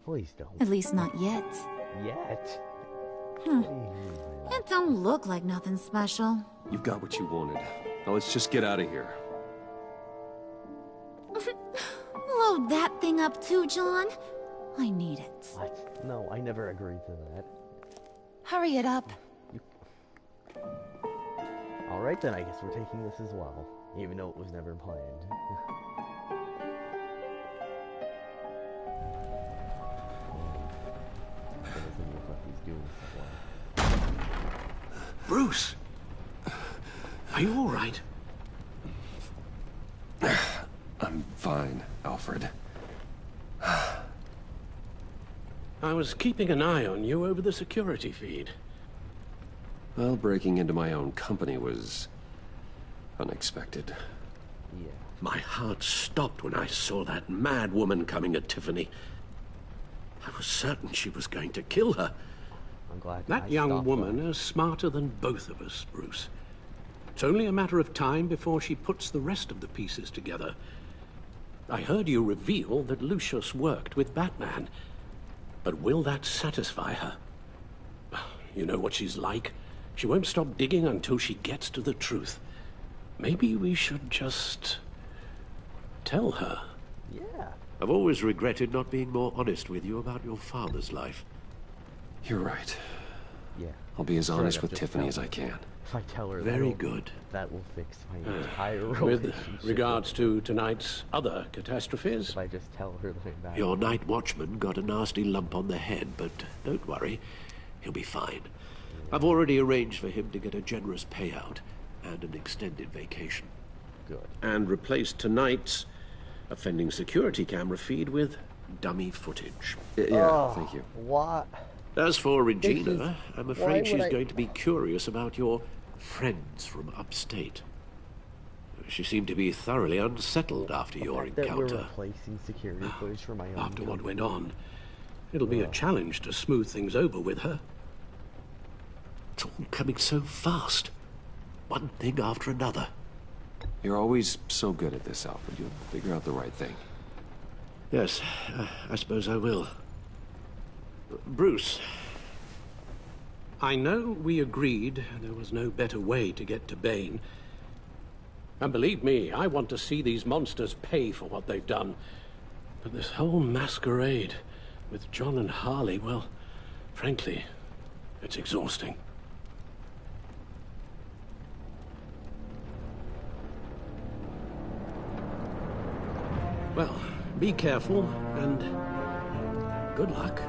Please don't. At least not yet. Yet? It don't look like nothing special. You've got what you wanted. Now let's just get out of here. Load that thing up too, John. I need it. What? No, I never agreed to that. Hurry it up. Alright then, I guess we're taking this as well. Even though it was never planned. Bruce! Are you alright? I'm fine, Alfred. I was keeping an eye on you over the security feed. Well, breaking into my own company was unexpected. Yeah. My heart stopped when I saw that mad woman coming at Tiffany. I was certain she was going to kill her. I'm glad That young woman is smarter than both of us, Bruce. It's only a matter of time before she puts the rest of the pieces together. I heard you reveal that Lucius worked with Batman. But will that satisfy her? You know what she's like. She won't stop digging until she gets to the truth. Maybe we should just tell her. Yeah. I've always regretted not being more honest with you about your father's life. You're right. Yeah. I'll be as honest Straight up with just Tiffany tell as her. I can. If I tell her Very that'll- good. That will fix my entire With relationship. regards to tonight's other catastrophes, If I just tell her the back. Your night watchman got a nasty lump on the head, but don't worry, he'll be fine. I've already arranged for him to get a generous payout and an extended vacation. Good. and replaced tonight's offending security camera feed with dummy footage. Oh, thank you. What? As for Regina, This is- I'm why afraid would she's I- going to be curious about your friends from upstate. She seemed to be thoroughly unsettled after your That we're encounter. replacing security footage for my own. After what company. went on, it'll be a challenge to smooth things over with her. It's all coming so fast. One thing after another. You're always so good at this, Alfred. You'll figure out the right thing. Yes, I suppose I will. Bruce. I know we agreed there was no better way to get to Bane. And believe me, I want to see these monsters pay for what they've done. But this whole masquerade with John and Harley, well, frankly, it's exhausting. Well, be careful and Good luck.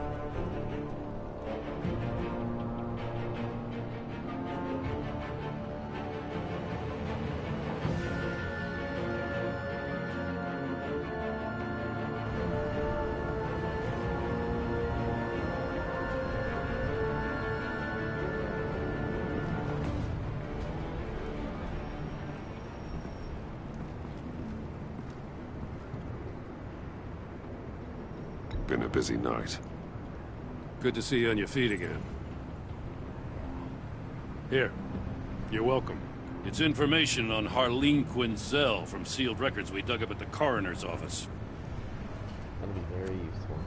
Been a busy night. Good to see you on your feet again. Here, you're welcome. It's information on Harleen Quinzel from sealed records we dug up at the coroner's office. That'll be very useful.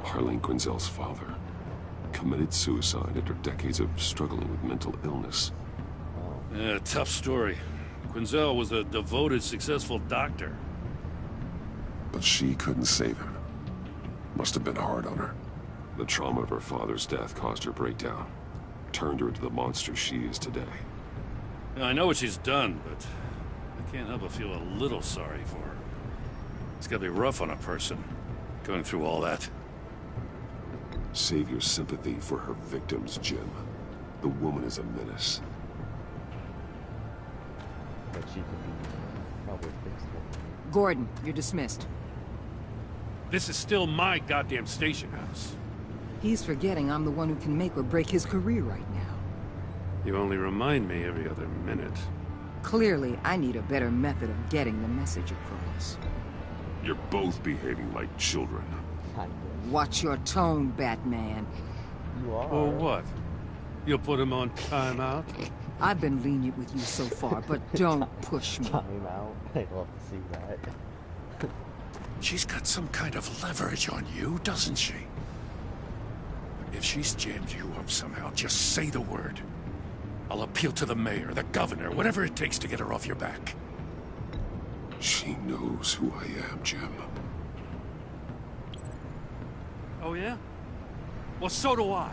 Harleen Quinzel's father committed suicide after decades of struggling with mental illness. Yeah, tough story. Quinzel was a devoted, successful doctor. But she couldn't save him. Must have been hard on her. The trauma of her father's death caused her breakdown. Turned her into the monster she is today. I know what she's done, but I can't help but feel a little sorry for her. It's gotta be rough on a person, going through all that. Save your sympathy for her victims, Jim. The woman is a menace. But she could be probably fixed. Gordon, you're dismissed. This is still my goddamn station house. He's forgetting I'm the one who can make or break his career right now. You only remind me every other minute. Clearly, I need a better method of getting the message across. You're both behaving like children. Watch your tone, Batman. You are. Or what? You'll put him on timeout? I've been lenient with you so far, but don't push me. Timeout. I'd love to see that. She's got some kind of leverage on you, doesn't she? If she's jammed you up somehow, just say the word. I'll appeal to the mayor, the governor, whatever it takes to get her off your back. She knows who I am, Jim. Oh, yeah? Well, so do I.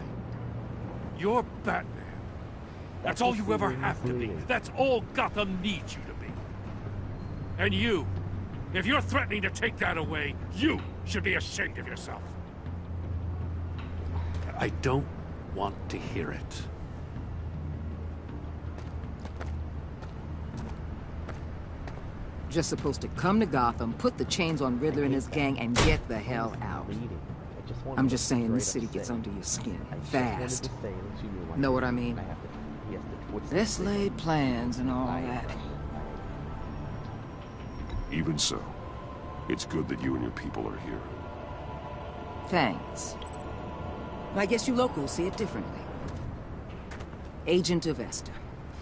You're Batman. That's all you ever have to be. That's all Gotham needs you to be. And you, if you're threatening to take that away, you should be ashamed of yourself. I don't want to hear it. Just supposed to come to Gotham, put the chains on Riddler and his gang, and get the hell out. I'm just saying this city gets under your skin. Fast. Know what I mean? This laid plans and all that. Even so, it's good that you and your people are here. Thanks. I guess you locals see it differently. Agent Avesta.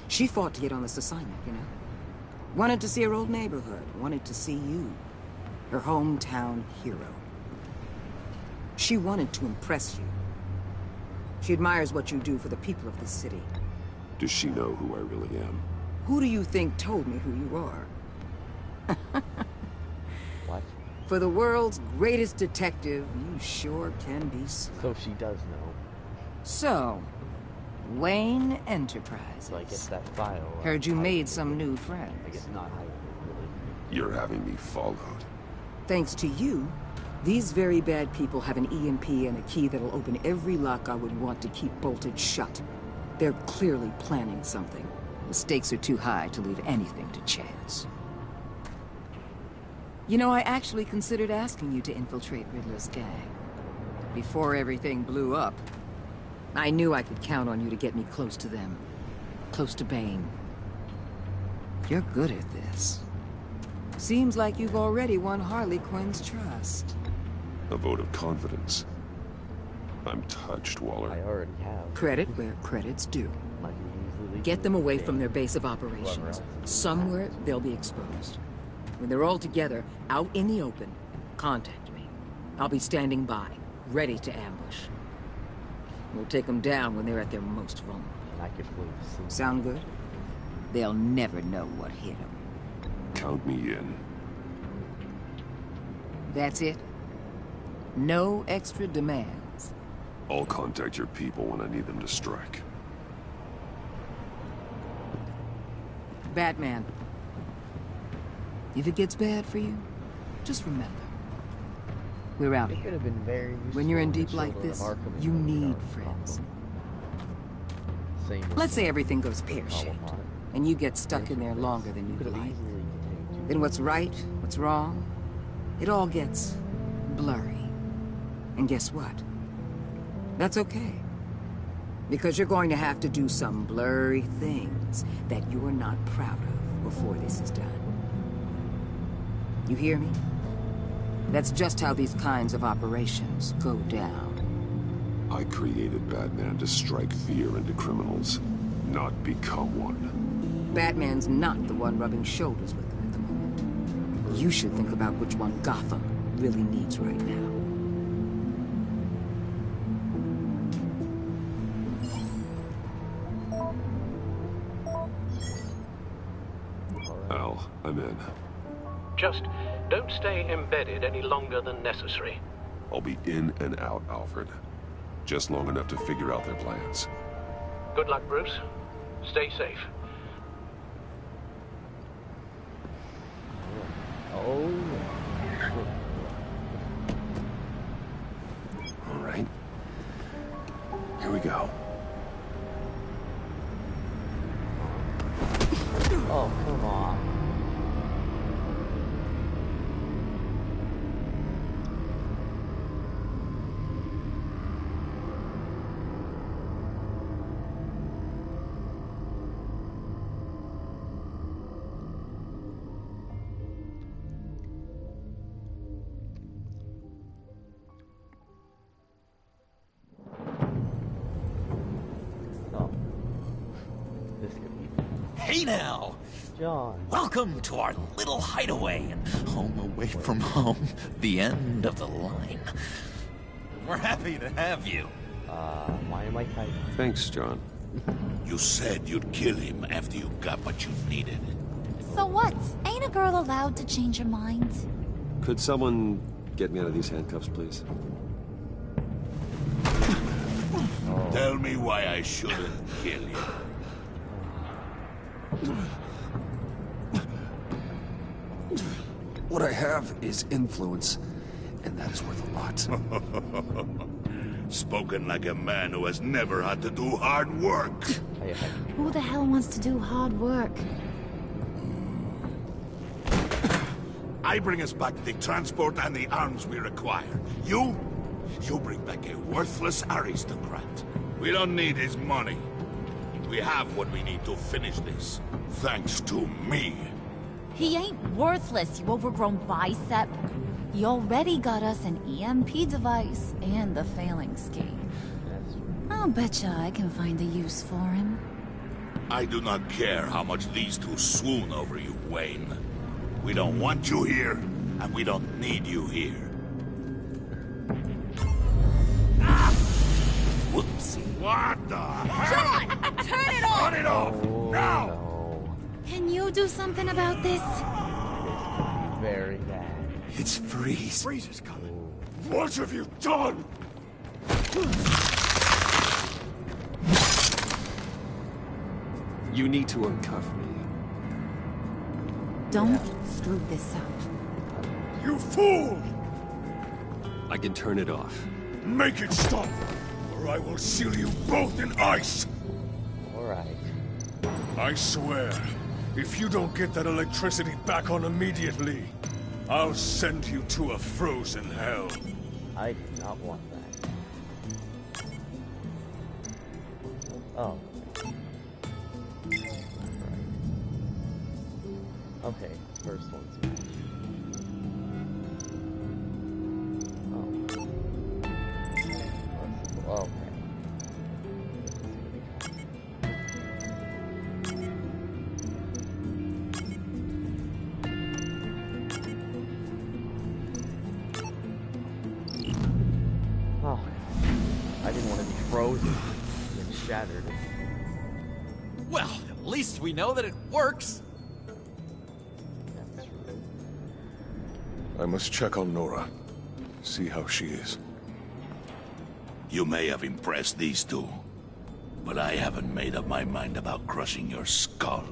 She fought to get on this assignment, you know? Wanted to see her old neighborhood. Wanted to see you. Her hometown hero. She wanted to impress you. She admires what you do for the people of the city. Does she know who I really am? Who do you think told me who you are? What? For the world's greatest detective, you sure can be slow. So she does know. So, Wayne Enterprises. Like, it's that file. Heard you made some new friends. I guess not hiding, really. You're having me followed. Thanks to you, these very bad people have an EMP and a key that'll open every lock I would want to keep bolted shut. They're clearly planning something. The stakes are too high to leave anything to chance. You know, I actually considered asking you to infiltrate Riddler's gang. Before everything blew up, I knew I could count on you to get me close to them. Close to Bane. You're good at this. Seems like you've already won Harley Quinn's trust. A vote of confidence. I'm touched, Waller. I already have. Credit where credit's due. Like Get them away from their base of operations. Somewhere they'll be exposed. When they're all together, out in the open, contact me. I'll be standing by, ready to ambush. We'll take them down when they're at their most vulnerable. Sound good? They'll never know what hit them. Count me in. That's it? No extra demands? I'll contact your people when I need them to strike. Batman. If it gets bad for you, just remember, We're out It here. could have been very useful. When you're in if the deep like children of this, Arkham you had need gone friends. Same with Let's say the everything goes pear-shaped, and you get stuck in there longer than you'd like. Then what's right, what's wrong, it all gets blurry. And guess what? That's okay. Because you're going to have to do some blurry things that you're not proud of before this is done. You hear me? That's just how these kinds of operations go down. I created Batman to strike fear into criminals, not become one. Batman's not the one rubbing shoulders with them at the moment. You should think about which one Gotham really needs right now. Al, I'm in. Just don't stay embedded any longer than necessary. I'll be in and out, Alfred. Just long enough to figure out their plans. Good luck, Bruce. Stay safe. Oh, All right. Here we go. oh, come on. Hey now! John. Welcome to our little hideaway and home away from home, the end of the line. We're happy to have you. Why am I hiding? Thanks, John. You said you'd kill him after you got what you needed. So what? Ain't a girl allowed to change her mind? Could someone get me out of these handcuffs, please? Tell me why I shouldn't kill you. What I have is influence, and that is worth a lot. Spoken like a man who has never had to do hard work. Who the hell wants to do hard work? I bring us back the transport and the arms we require. You bring back a worthless aristocrat. We don't need his money. We have what we need to finish this. Thanks to me. He ain't worthless, you overgrown bicep. He already got us an EMP device and the failing scheme. I'll betcha I can find a use for him. I do not care how much these two swoon over you, Wayne. We don't want you here, and we don't need you here. Whoopsie. What the hell? John! Turn it off! Turn it off! Now! No. Can you do something about this? Very bad. It's Freeze. Freeze is coming. What have you done? You need to uncuff me. Don't screw this up. You fool! I can turn it off. Make it stop, or I will seal you both in ice! Alright. I swear, if you don't get that electricity back on immediately, I'll send you to a frozen hell. I do not want that. Oh. Right. Okay, first one's match. Oh. Okay. Oh, I didn't want to be frozen and shattered. Well, at least we know that it works. That's true. I must check on Nora. See how she is. You may have impressed these two, but I haven't made up my mind about crushing your skull.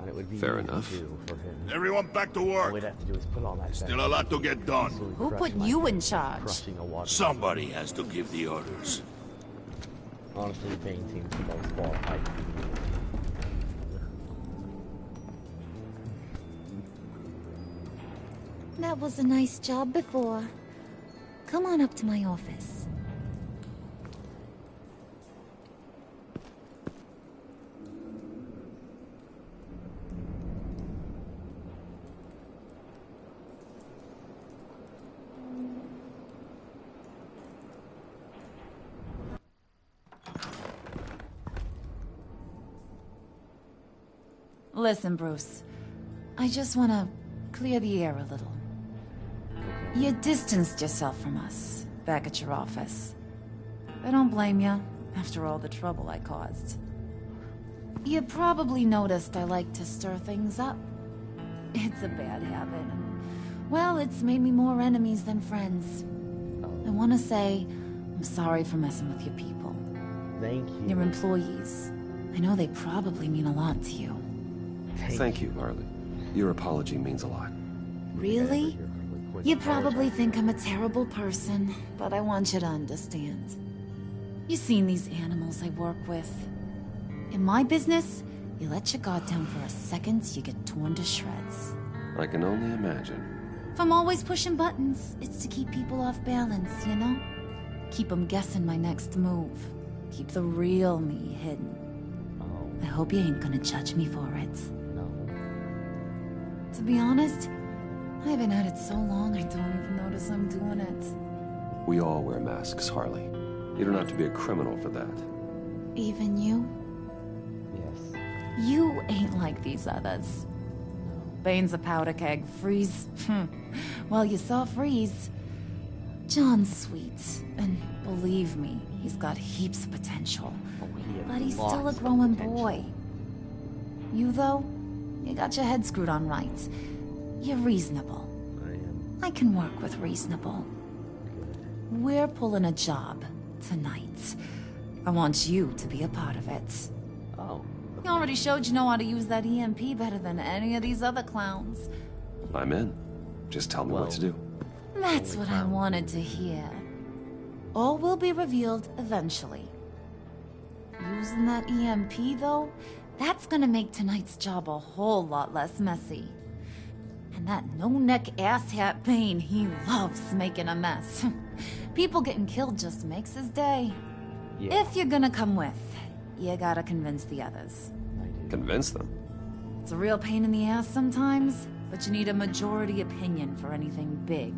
I it would be Fair easy enough. for him. Everyone back to work. All we'd have to do is put all that Still a lot to get done. Who put you in charge? Crushing a water. Somebody has to give the orders. Honestly, Bane seems the most qualified to do it. That was a nice job before. Come on up to my office. Listen, Bruce. I just want to clear the air a little. You distanced yourself from us, back at your office. I don't blame you, after all the trouble I caused. You probably noticed I like to stir things up. It's a bad habit, and, well, it's made me more enemies than friends. I want to say, I'm sorry for messing with your people. Thank you. Your employees. I know they probably mean a lot to you. Thank you, Harley. Your apology means a lot. Really? You probably think I'm a terrible person, but I want you to understand. You've seen these animals I work with. In my business, you let your guard down for a second, you get torn to shreds. I can only imagine. If I'm always pushing buttons, it's to keep people off balance, you know? Keep them guessing my next move. Keep the real me hidden. I hope you ain't gonna judge me for it. To be honest, I've been at it so long I don't even notice I'm doing it. We all wear masks, Harley. You don't have to be a criminal for that. Even you? Yes. You ain't like these others. Bane's a powder keg. Freeze. Well, you saw Freeze. John's sweet, and believe me, he's got heaps of potential. But he's still a growing boy. You, though, you got your head screwed on right. You're reasonable. I can work with reasonable. We're pulling a job tonight. I want you to be a part of it. Oh. You already showed you know how to use that EMP better than any of these other clowns. I'm in. Just tell me what to do. That's what I wanted to hear. All will be revealed eventually. Using that EMP, though, that's gonna make tonight's job a whole lot less messy. And that no-neck asshat Bane, he loves making a mess. People getting killed just makes his day. Yeah. If you're gonna come with, you gotta convince the others. Convince them? It's a real pain in the ass sometimes, but you need a majority opinion for anything big.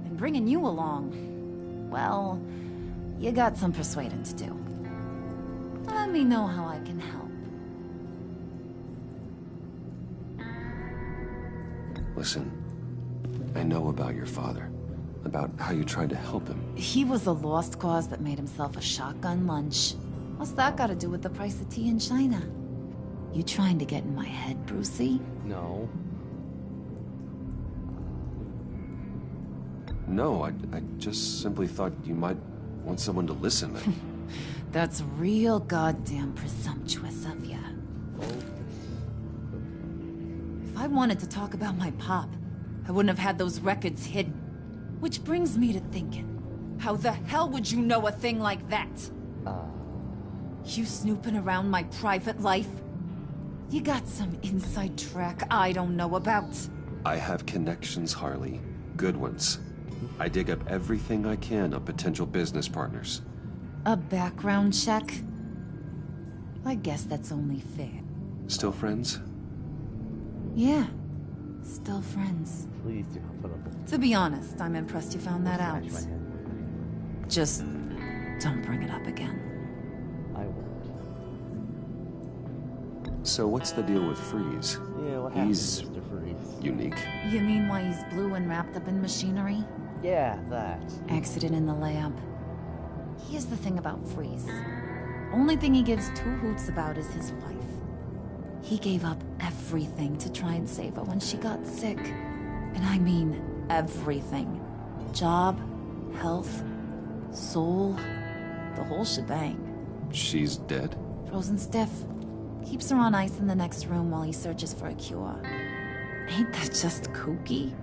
And bringing you along, well, you got some persuading to do. Let me know how I can help. Listen, I know about your father. About how you tried to help him. He was a lost cause that made himself a shotgun lunch. What's that got to do with the price of tea in China? You trying to get in my head, Brucey? No. No, I just simply thought you might want someone to listen. That's real goddamn presumptuous of ya. If I wanted to talk about my pop, I wouldn't have had those records hidden. Which brings me to thinking, how the hell would you know a thing like that? You snooping around my private life? You got some inside track I don't know about. I have connections, Harley. Good ones. I dig up everything I can of potential business partners. A background check? I guess that's only fair. Still friends? Yeah. Still friends. Please do not put up. To be honest, I'm impressed you found that out. Just don't bring it up again. I won't. So what's the deal with Freeze? Yeah, what happened, He's Mr. Freeze? unique. You mean why he's blue and wrapped up in machinery? Yeah, that. Accident in the lab. Here's the thing about Freeze. Only thing he gives two hoots about is his wife. He gave up everything to try and save her when she got sick. And I mean everything. Job, health, soul, the whole shebang. She's dead? Frozen stiff. Keeps her on ice in the next room while he searches for a cure. Ain't that just kooky?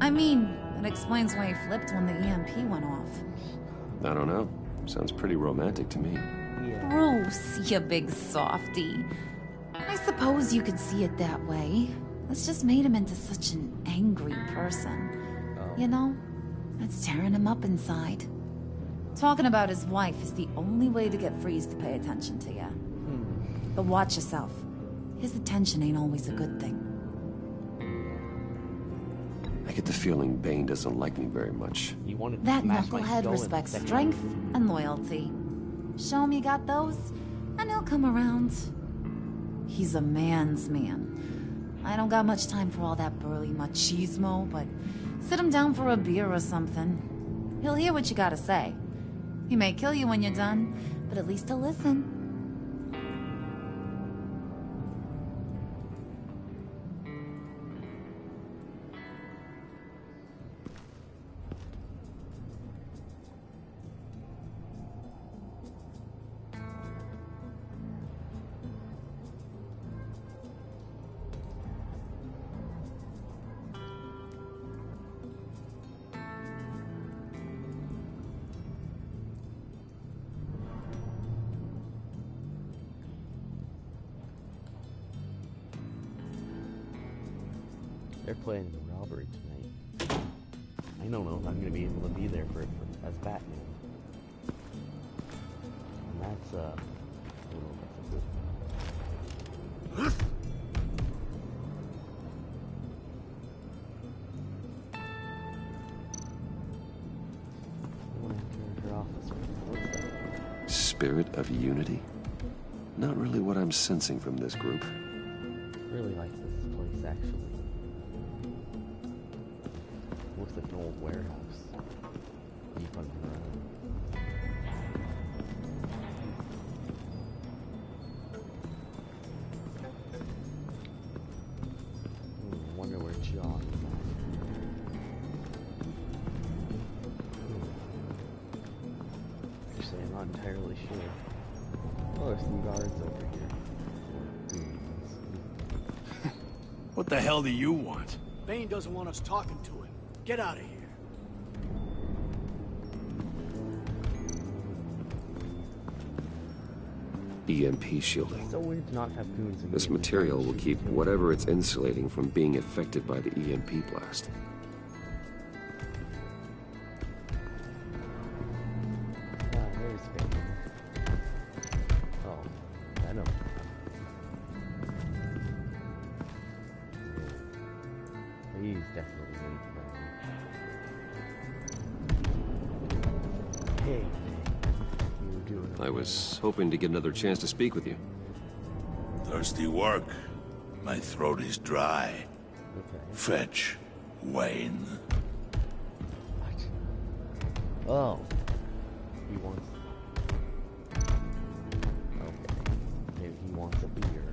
I mean, it explains why he flipped when the EMP went off. I don't know. Sounds pretty romantic to me. Bruce, you big softy. I suppose you could see it that way. It's just made him into such an angry person. You know? It's tearing him up inside. Talking about his wife is the only way to get Freeze to pay attention to you. But watch yourself. His attention ain't always a good thing. I get the feeling Bane doesn't like me very much. That knucklehead respects strength and loyalty. Show him you got those, and he'll come around. He's a man's man. I don't got much time for all that burly machismo, but sit him down for a beer or something. He'll hear what you gotta say. He may kill you when you're done, but at least he'll listen. They're planning a robbery tonight. I don't know if I'm going to be able to be there for it as Batman. And that's, I don't know if that's a good I want to enter her office right now. What's that? Spirit of unity? Not really what I'm sensing from this group. Really like this place, actually. Looks like an old warehouse. You fun around. I wonder where John is at. Actually, I'm not entirely sure. Oh, there's some guards over here. What the hell do you want? Bane doesn't want us talking to him. Get out of here. EMP shielding. So weird to not have goons in This material will keep whatever it's insulating from being affected by the EMP blast. There's Bane. Oh, I know. He's definitely made Bane. Hey, you doing okay? I was hoping to get another chance to speak with you. Thirsty work. My throat is dry. Okay. Fetch, Wayne. What? Oh. He wants... Okay. Maybe he wants a beer.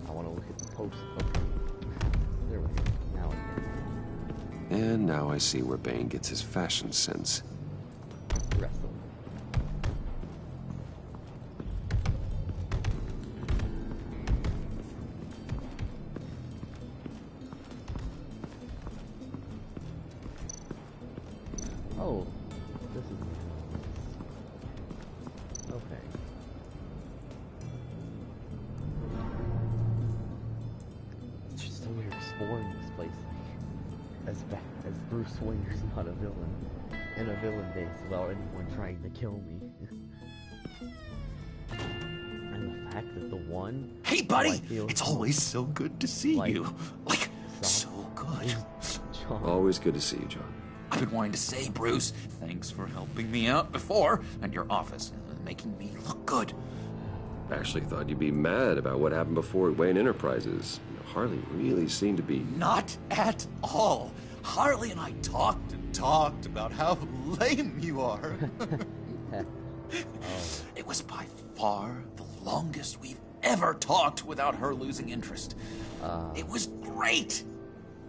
I want to look at the post. Okay. There we go. Now I can. And now I see where Bane gets his fashion sense. Wrestle. Oh, this is okay. It's just so weird exploring this place as Bruce Wayne's not a villain in a villain base without anyone trying to kill me. And the fact that the one... Hey, buddy! It's always so good to see you. Like, so good. Always good to see you, John. I've been wanting to say, Bruce, thanks for helping me out before, and your office, making me look good. I actually thought you'd be mad about what happened before Wayne Enterprises. Harley really seemed to be... Not at all. Harley and I talked and talked about how lame you are. It was by far the longest we've ever talked without her losing interest. It was great.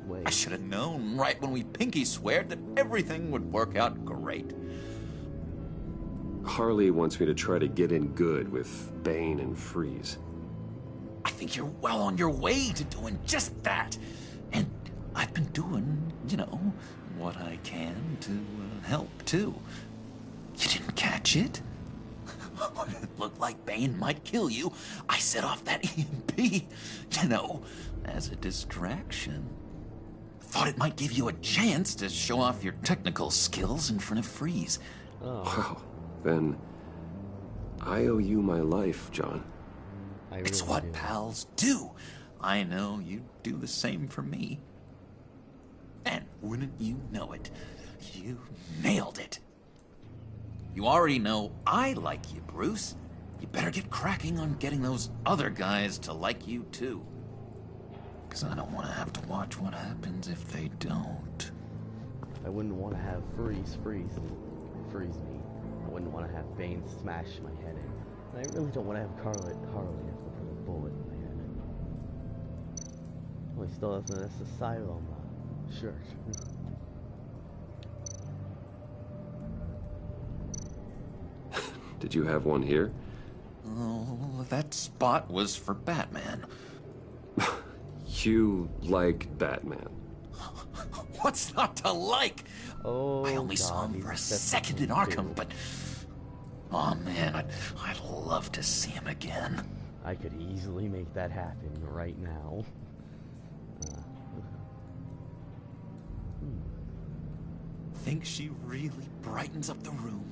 Wait. I should have known right when we pinky sweared that everything would work out great. Harley wants me to try to get in good with Bane and Freeze. I think you're well on your way to doing just that. And I've been doing, you know, what I can to help, too. You didn't catch it? When it looked like Bane might kill you, I set off that EMP, you know, as a distraction. Thought it might give you a chance to show off your technical skills in front of Freeze. Oh. Wow. Then I owe you my life, John. It's what pals do. I know you'd do the same for me. And wouldn't you know it, you nailed it. You already know I like you, Bruce. You better get cracking on getting those other guys to like you, too. Because I don't want to have to watch what happens if they don't. I wouldn't want to have freeze me. I wouldn't want to have Bane smash my head in. And I really don't want to have Harley have to put a bullet in my head. Well, he still has an asylum shirt. Did you have one here? Oh, that spot was for Batman. You like Batman? What's not to like? Oh, I only saw him for a second in Arkham, but... Oh man, I'd love to see him again. I could easily make that happen right now. Think she really brightens up the room?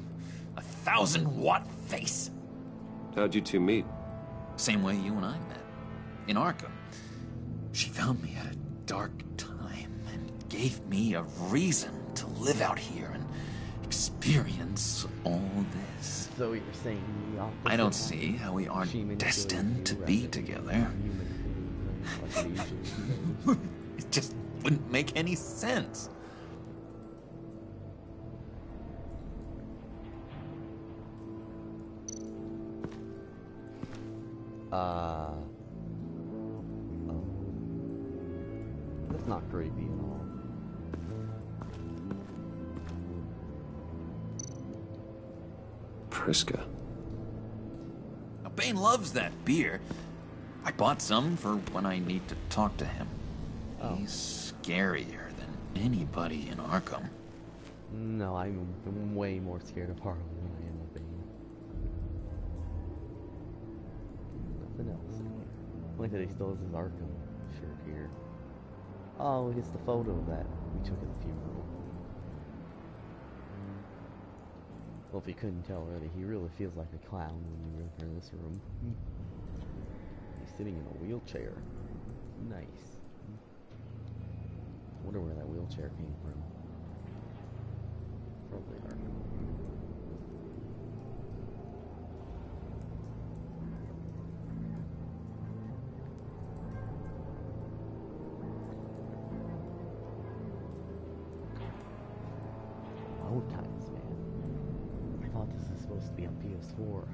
1,000-watt face. How'd you two meet? Same way you and I met. In Arkham. She found me at a dark time and gave me a reason to live out here and experience all this. So you're saying the opposite? I don't see how we aren't destined to be together. It just wouldn't make any sense. That's not creepy at all. Priska. Now, Bane loves that beer. I bought some for when I need to talk to him. He's scarier than anybody in Arkham. No, I'm way more scared of Harley than I am of Bane. Nothing else. I like that he still has his Arkham shirt here. Oh, it's the photo that we took at the funeral. Well, if you couldn't tell already, he really feels like a clown when you enter this room. He's sitting in a wheelchair. Nice. I wonder where that wheelchair came from. Probably Arkham. Old times, man. I thought this was supposed to be on PS4,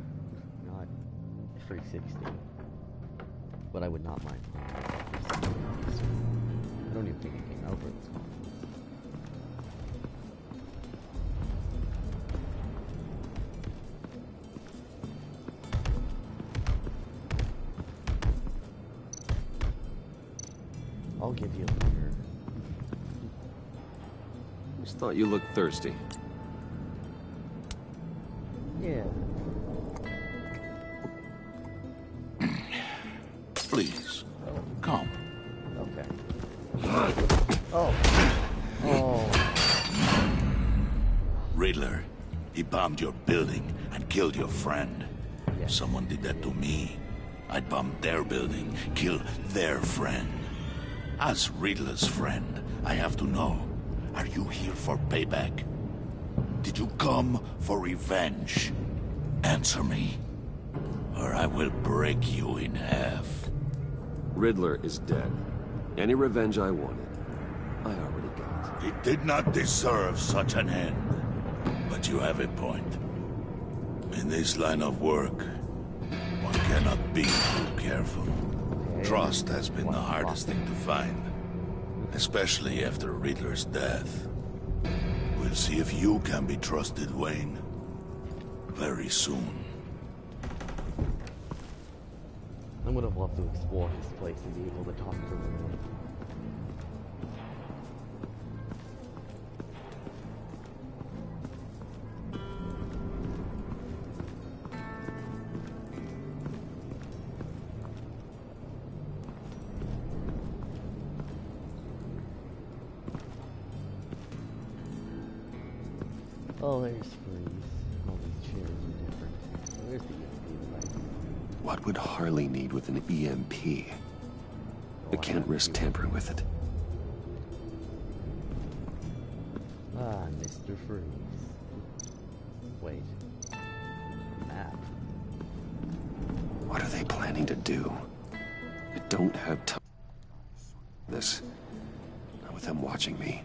not 360. But I would not mind. I don't even think it came out for this console. I'll give you a beer. Just thought you looked thirsty. Yeah. Please, come. Okay. Oh. Oh. Riddler, he bombed your building and killed your friend. If someone did that to me, I'd bomb their building, kill their friend. As Riddler's friend, I have to know, are you here for payback? Did you come for revenge? Answer me, or I will break you in half. Riddler is dead. Any revenge I wanted, I already got. He did not deserve such an end. But you have a point. In this line of work, Cannot be too careful. Trust has been the hardest thing to find. Especially after Riddler's death. We'll see if you can be trusted, Wayne. Very soon. I would have loved to explore his place and be able to talk to him. Oh, there's Freeze. All these chairs are different. Oh, there's the EMP device. What would Harley need with an EMP? I can't risk tampering with it. Ah, Mr. Freeze. Wait. Map. What are they planning to do? I don't have time for this. Not with them watching me.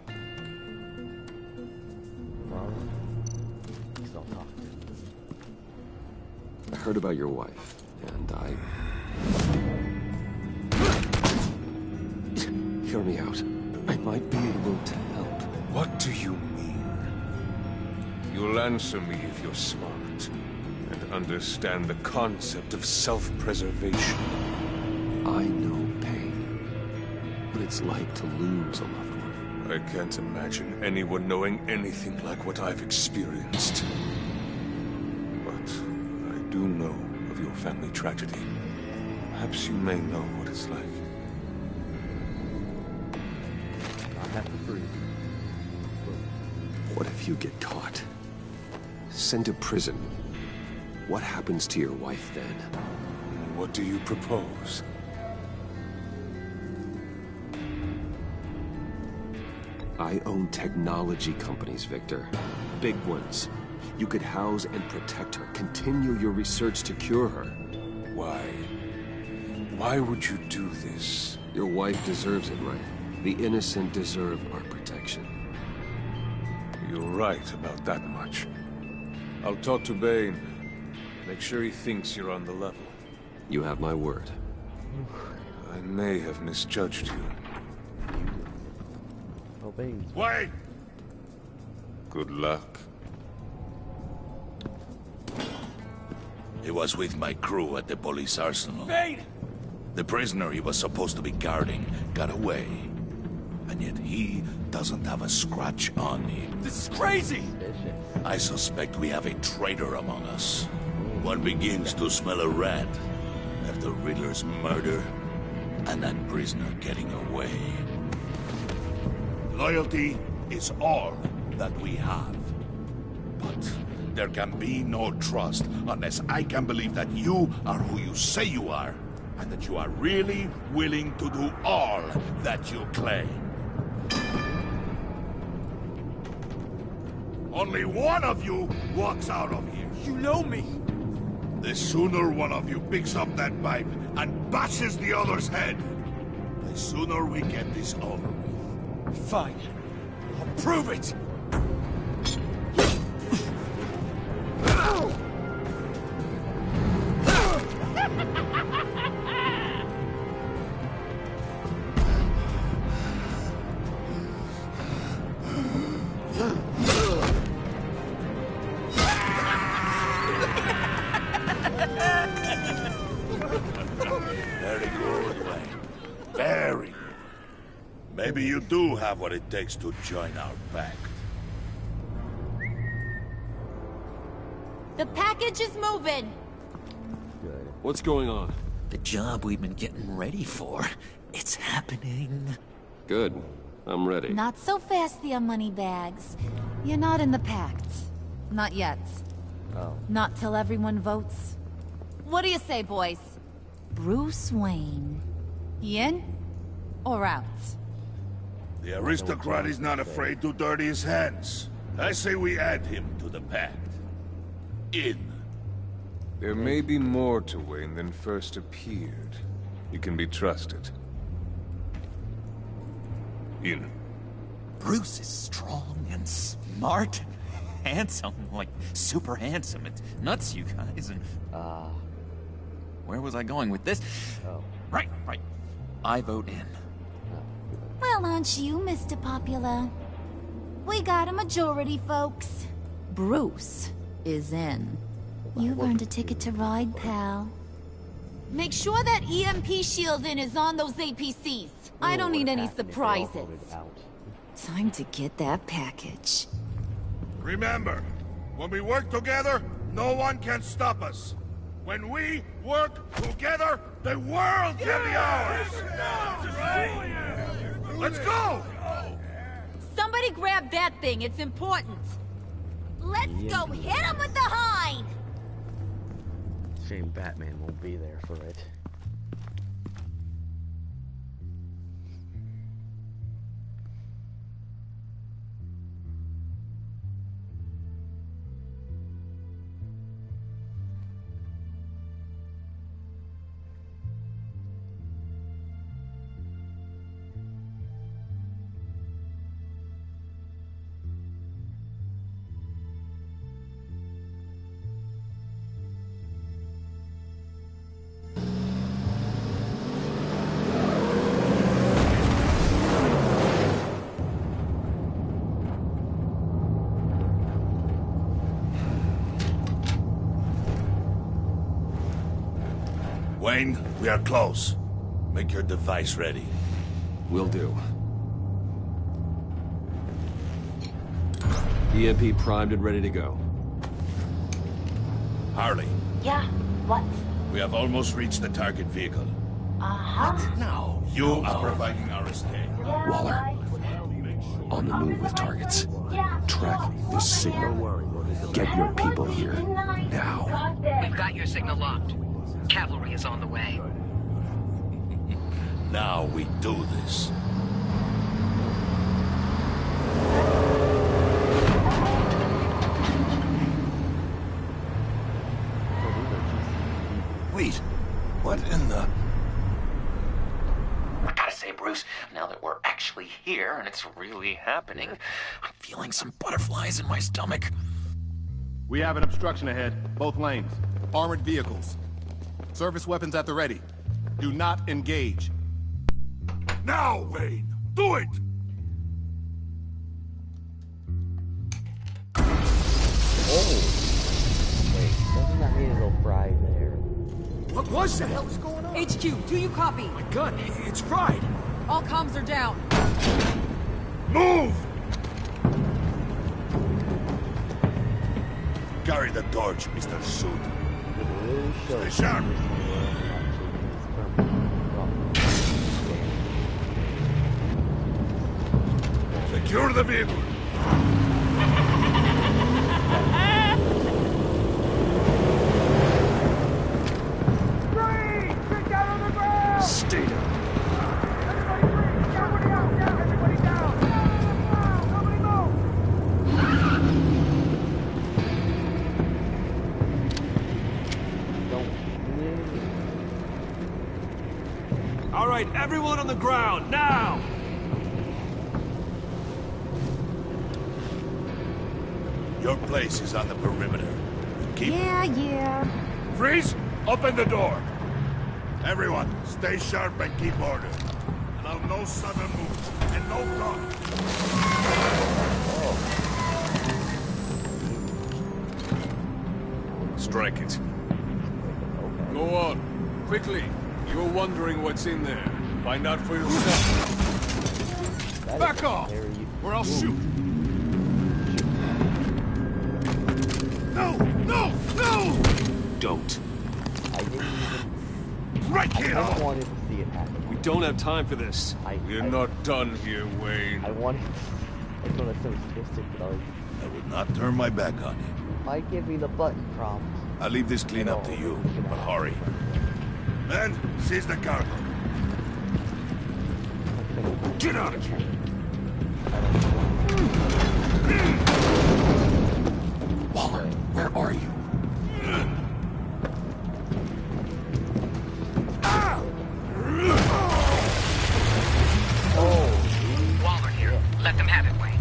Well, still talk. I heard about your wife, and Hear me out. I might be able to help. What do you mean? You'll answer me if you're smart and understand the concept of self-preservation. I know pain. What it's like to lose a loved one. I can't imagine anyone knowing anything like what I've experienced. But I do know of your family tragedy. Perhaps you may know what it's like. I have to freeze. What if you get caught? Sent to prison? What happens to your wife then? What do you propose? I own technology companies, Victor. Big ones. You could house and protect her. Continue your research to cure her. Why? Why would you do this? Your wife deserves it, right? The innocent deserve our protection. You're right about that much. I'll talk to Bane. Make sure he thinks you're on the level. You have my word. I may have misjudged you. Oh, Bane. Wait! Good luck. He was with my crew at the police arsenal. Bane! The prisoner he was supposed to be guarding got away. And yet he doesn't have a scratch on him. This is crazy! I suspect we have a traitor among us. One begins to smell a rat after Riddler's murder and that prisoner getting away. Loyalty is all that we have. But there can be no trust unless I can believe that you are who you say you are, and that you are really willing to do all that you claim. Only one of you walks out of here. You know me. The sooner one of you picks up that pipe and bashes the other's head, the sooner we get this over with. Fine. I'll prove it. Very good, Wayne. Very good. Maybe you do have what it takes to join our pact. The package is moving. Good. What's going on? The job we've been getting ready for. It's happening. Good. I'm ready. Not so fast, the Moneybags. You're not in the pact. Not yet. Oh. Not till everyone votes. What do you say, boys? Bruce Wayne. He in? Or out? The aristocrat is not afraid to dirty his hands. I say we add him to the pact. In. There may be more to Wayne than first appeared. You can be trusted. In. Bruce is strong and smart and handsome, like super handsome. It's nuts, you guys. And where was I going with this? Oh. Right. I vote in. Well, aren't you, Mr. Popular? We got a majority, folks. Bruce is in. You've earned a ticket to ride, pal. Make sure that EMP shielding is on those APCs. I don't need any surprises. Time to get that package. Remember, when we work together, no one can stop us. When we work together, the world can be ours! Let's go! Somebody grab that thing, it's important. Let's go hit him with the hind! Shame Batman won't be there for it. Wayne, we are close. Make your device ready. Will do. EMP primed and ready to go. Harley. Yeah, what? We have almost reached the target vehicle. Uh-huh. No. You are providing our escape. Yeah, Waller. right. On the move with targets. Track this signal. Get your people here. Now. We've got your signal locked. Cavalry is on the way. Now we do this. Wait, what in the... I gotta say, Bruce, now that we're actually here and it's really happening, I'm feeling some butterflies in my stomach. We have an obstruction ahead, both lanes. Armored vehicles. Service weapons at the ready. Do not engage. Now, Wayne! Do it! Oh! Wait, doesn't that mean it'll fry there? What was that? What the hell is going on? HQ, do you copy? My gun, it's fried. All comms are down. Move! Carry the torch, Mr. Suit. Stay sharp! Secure the vehicle! Get down on the ground! Stay down. Everybody down! Everybody down! Nobody move! All right, everyone on the ground, now! Your place is on the perimeter. Keep... Yeah. Freeze! Open the door! Everyone, stay sharp and keep order. Allow no sudden moves, and no talk. Strike it. Go on. Quickly. You're wondering what's in there. Find out for yourself. Back off! Or I'll shoot. No! No! No! Don't. I didn't even... Right I here! just wanted to see it happen. We don't have time for this. We're not done here, Wayne. I wanted... I thought I so twisted, but I was... I would not turn my back on you. Might give me the button prompt. I'll leave this clean up to you, but hurry. Men, seize the cargo. Get out of here! Waller, where are you? Waller here. Let them have it, Wayne.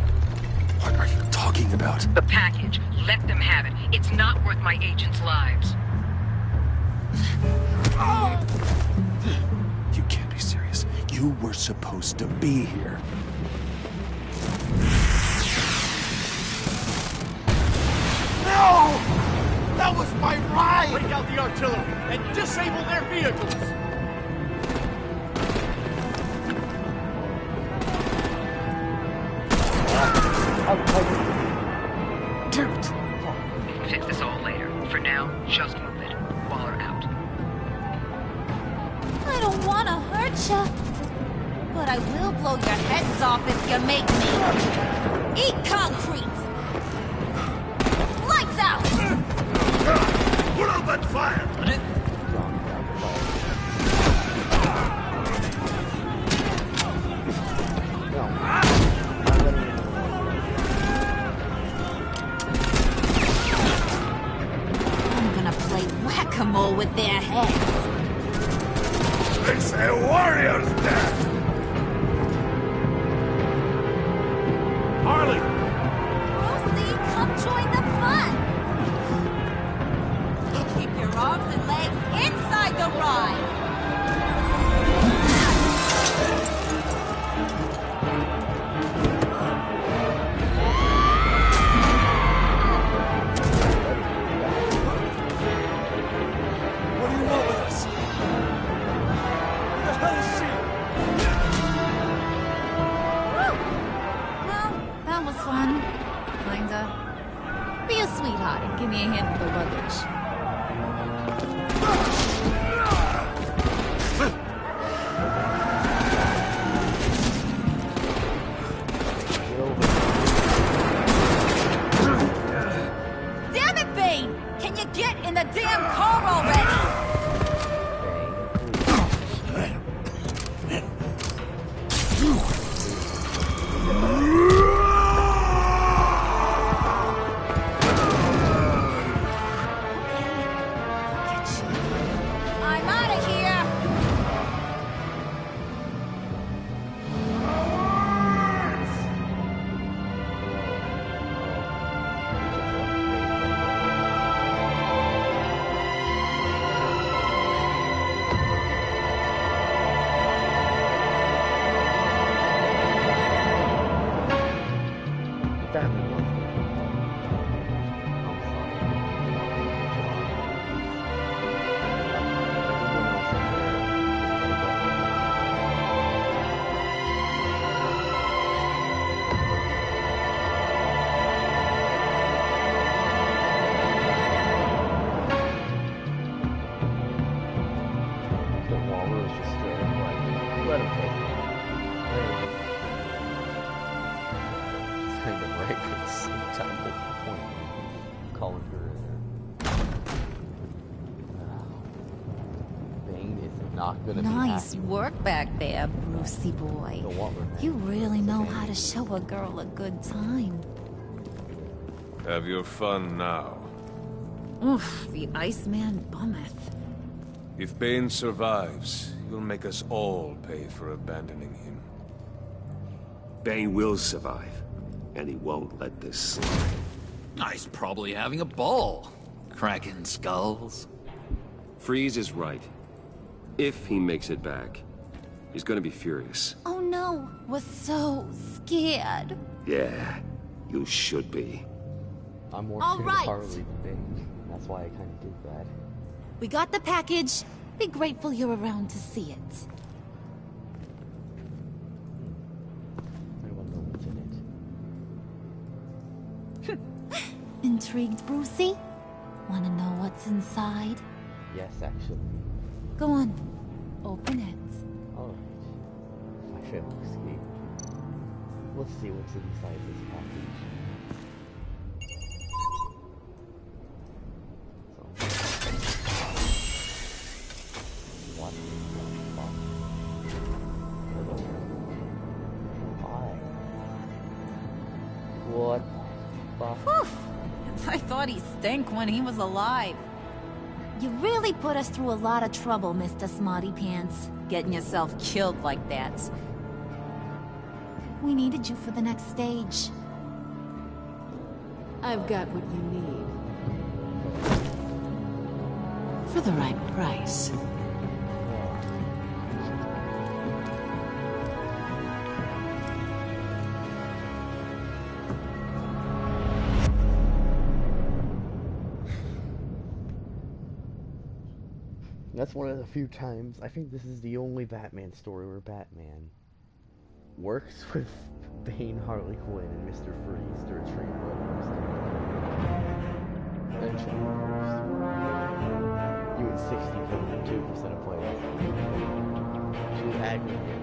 What are you talking about? The package. Let them have it. It's not worth my agents' lives. You can't be serious. You were supposed to be here. No! That was my ride! Take out the artillery and disable their vehicles! Damn it! We can fix this all later. For now, just move it. Waller out. I don't want to hurt ya, but I will blow your heads off if you make me. Eat concrete! Lights out! Put up that fire! I'm gonna play whack-a-mole with their heads. It's a warrior's death! Harley! Lucy, come join the fun! Keep your arms and legs inside the ride! What do you want with us? What the hell is she? Well, that was fun. Kinda. Be a sweetheart and give me a hand with the luggage. Damn it, Bane! Can you get in the damn car already? I'm out of here! Let him take it. It's kind of right, but it's some time at the point. Calling her Bane is not gonna be Nice happy. work back there, Brucey boy. You really know how to show a girl a good time. Have your fun now. Oof, the Iceman bummeth. If Bane survives, you'll make us all pay for abandoning him. Bane will survive, and he won't let this slide. He's probably having a ball, cracking skulls. Freeze is right. If he makes it back, he's gonna be furious. Oh no, was so scared. Yeah, you should be. I'm more All scared right. of Harley than Bane. That's why I kind of did that. We got the package. Be grateful you're around to see it. I wonder what's in it. Intrigued, Brucey? Wanna know what's inside? Yes, actually. Go on, open it. Alright. I feel escape. Let's see what's inside this package. What the fuck? What the fuck? Whew. I thought he stank when he was alive. You really put us through a lot of trouble, Mr. Smarty Pants. Getting yourself killed like that. We needed you for the next stage. I've got what you need. For the right price. That's one of the few times, I think this is the only Batman story where Batman works with Bane, Harley Quinn, and Mr. Freeze to retrieve letters. Eventually, you and 62% of players. She was aggravated.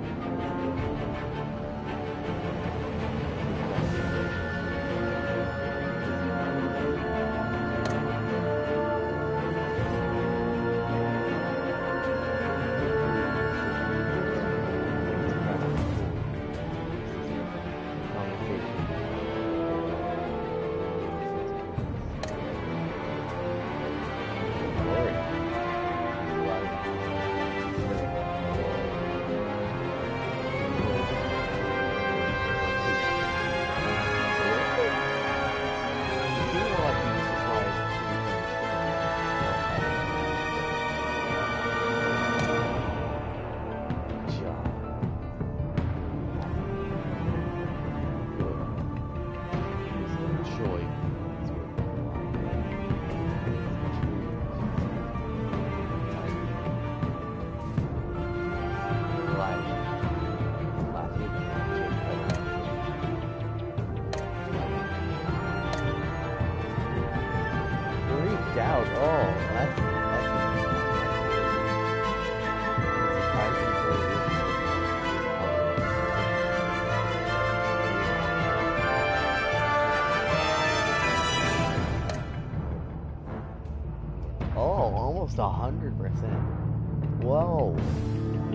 Almost 100%. Whoa.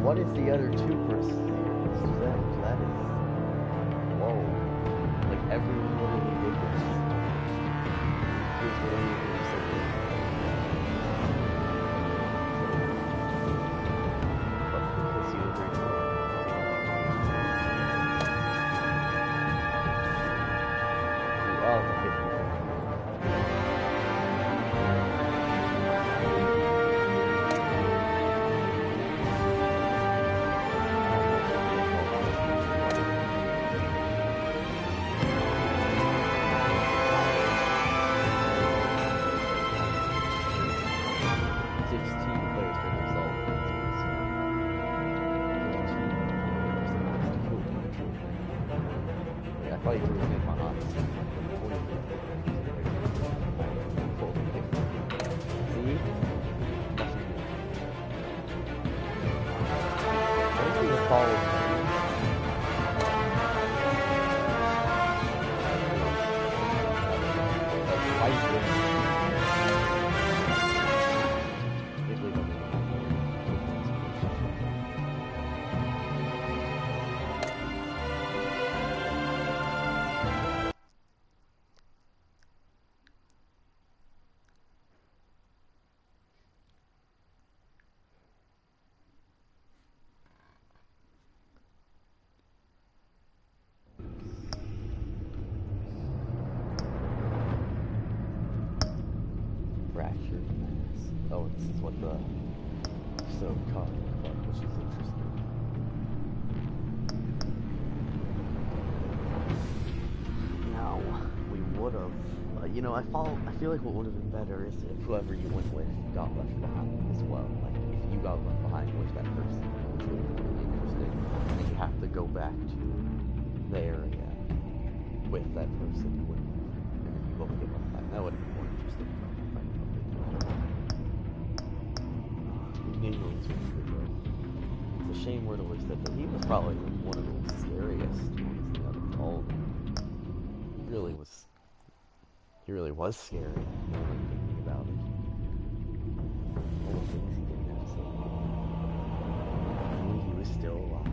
What is the other 2%? That is... Whoa. Like, everyone literally did this. Here's what I'm going to say. Because you agree to it. Oh, the 50. Oh, this is what the episode caught, which is interesting. Now, we would have, you know, I feel like what would have been better is if whoever you went with got left behind as well. Like, if you got left behind with that person, which would have been really interesting, and you have to go back to the area with that person you went with, and then you both get left behind. That would have been more interesting. It's a shame where to lose that, but he was probably one of the scariest ones out of all of them. He really was scary, thinking about it. All the things he did that so I knew he was still alive.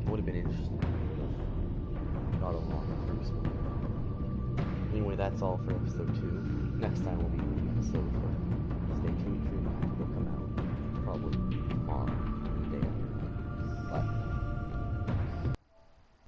It would have been interesting if he would have got along through something. Anyway, that's all for episode 2. Next time we'll be doing episode 3.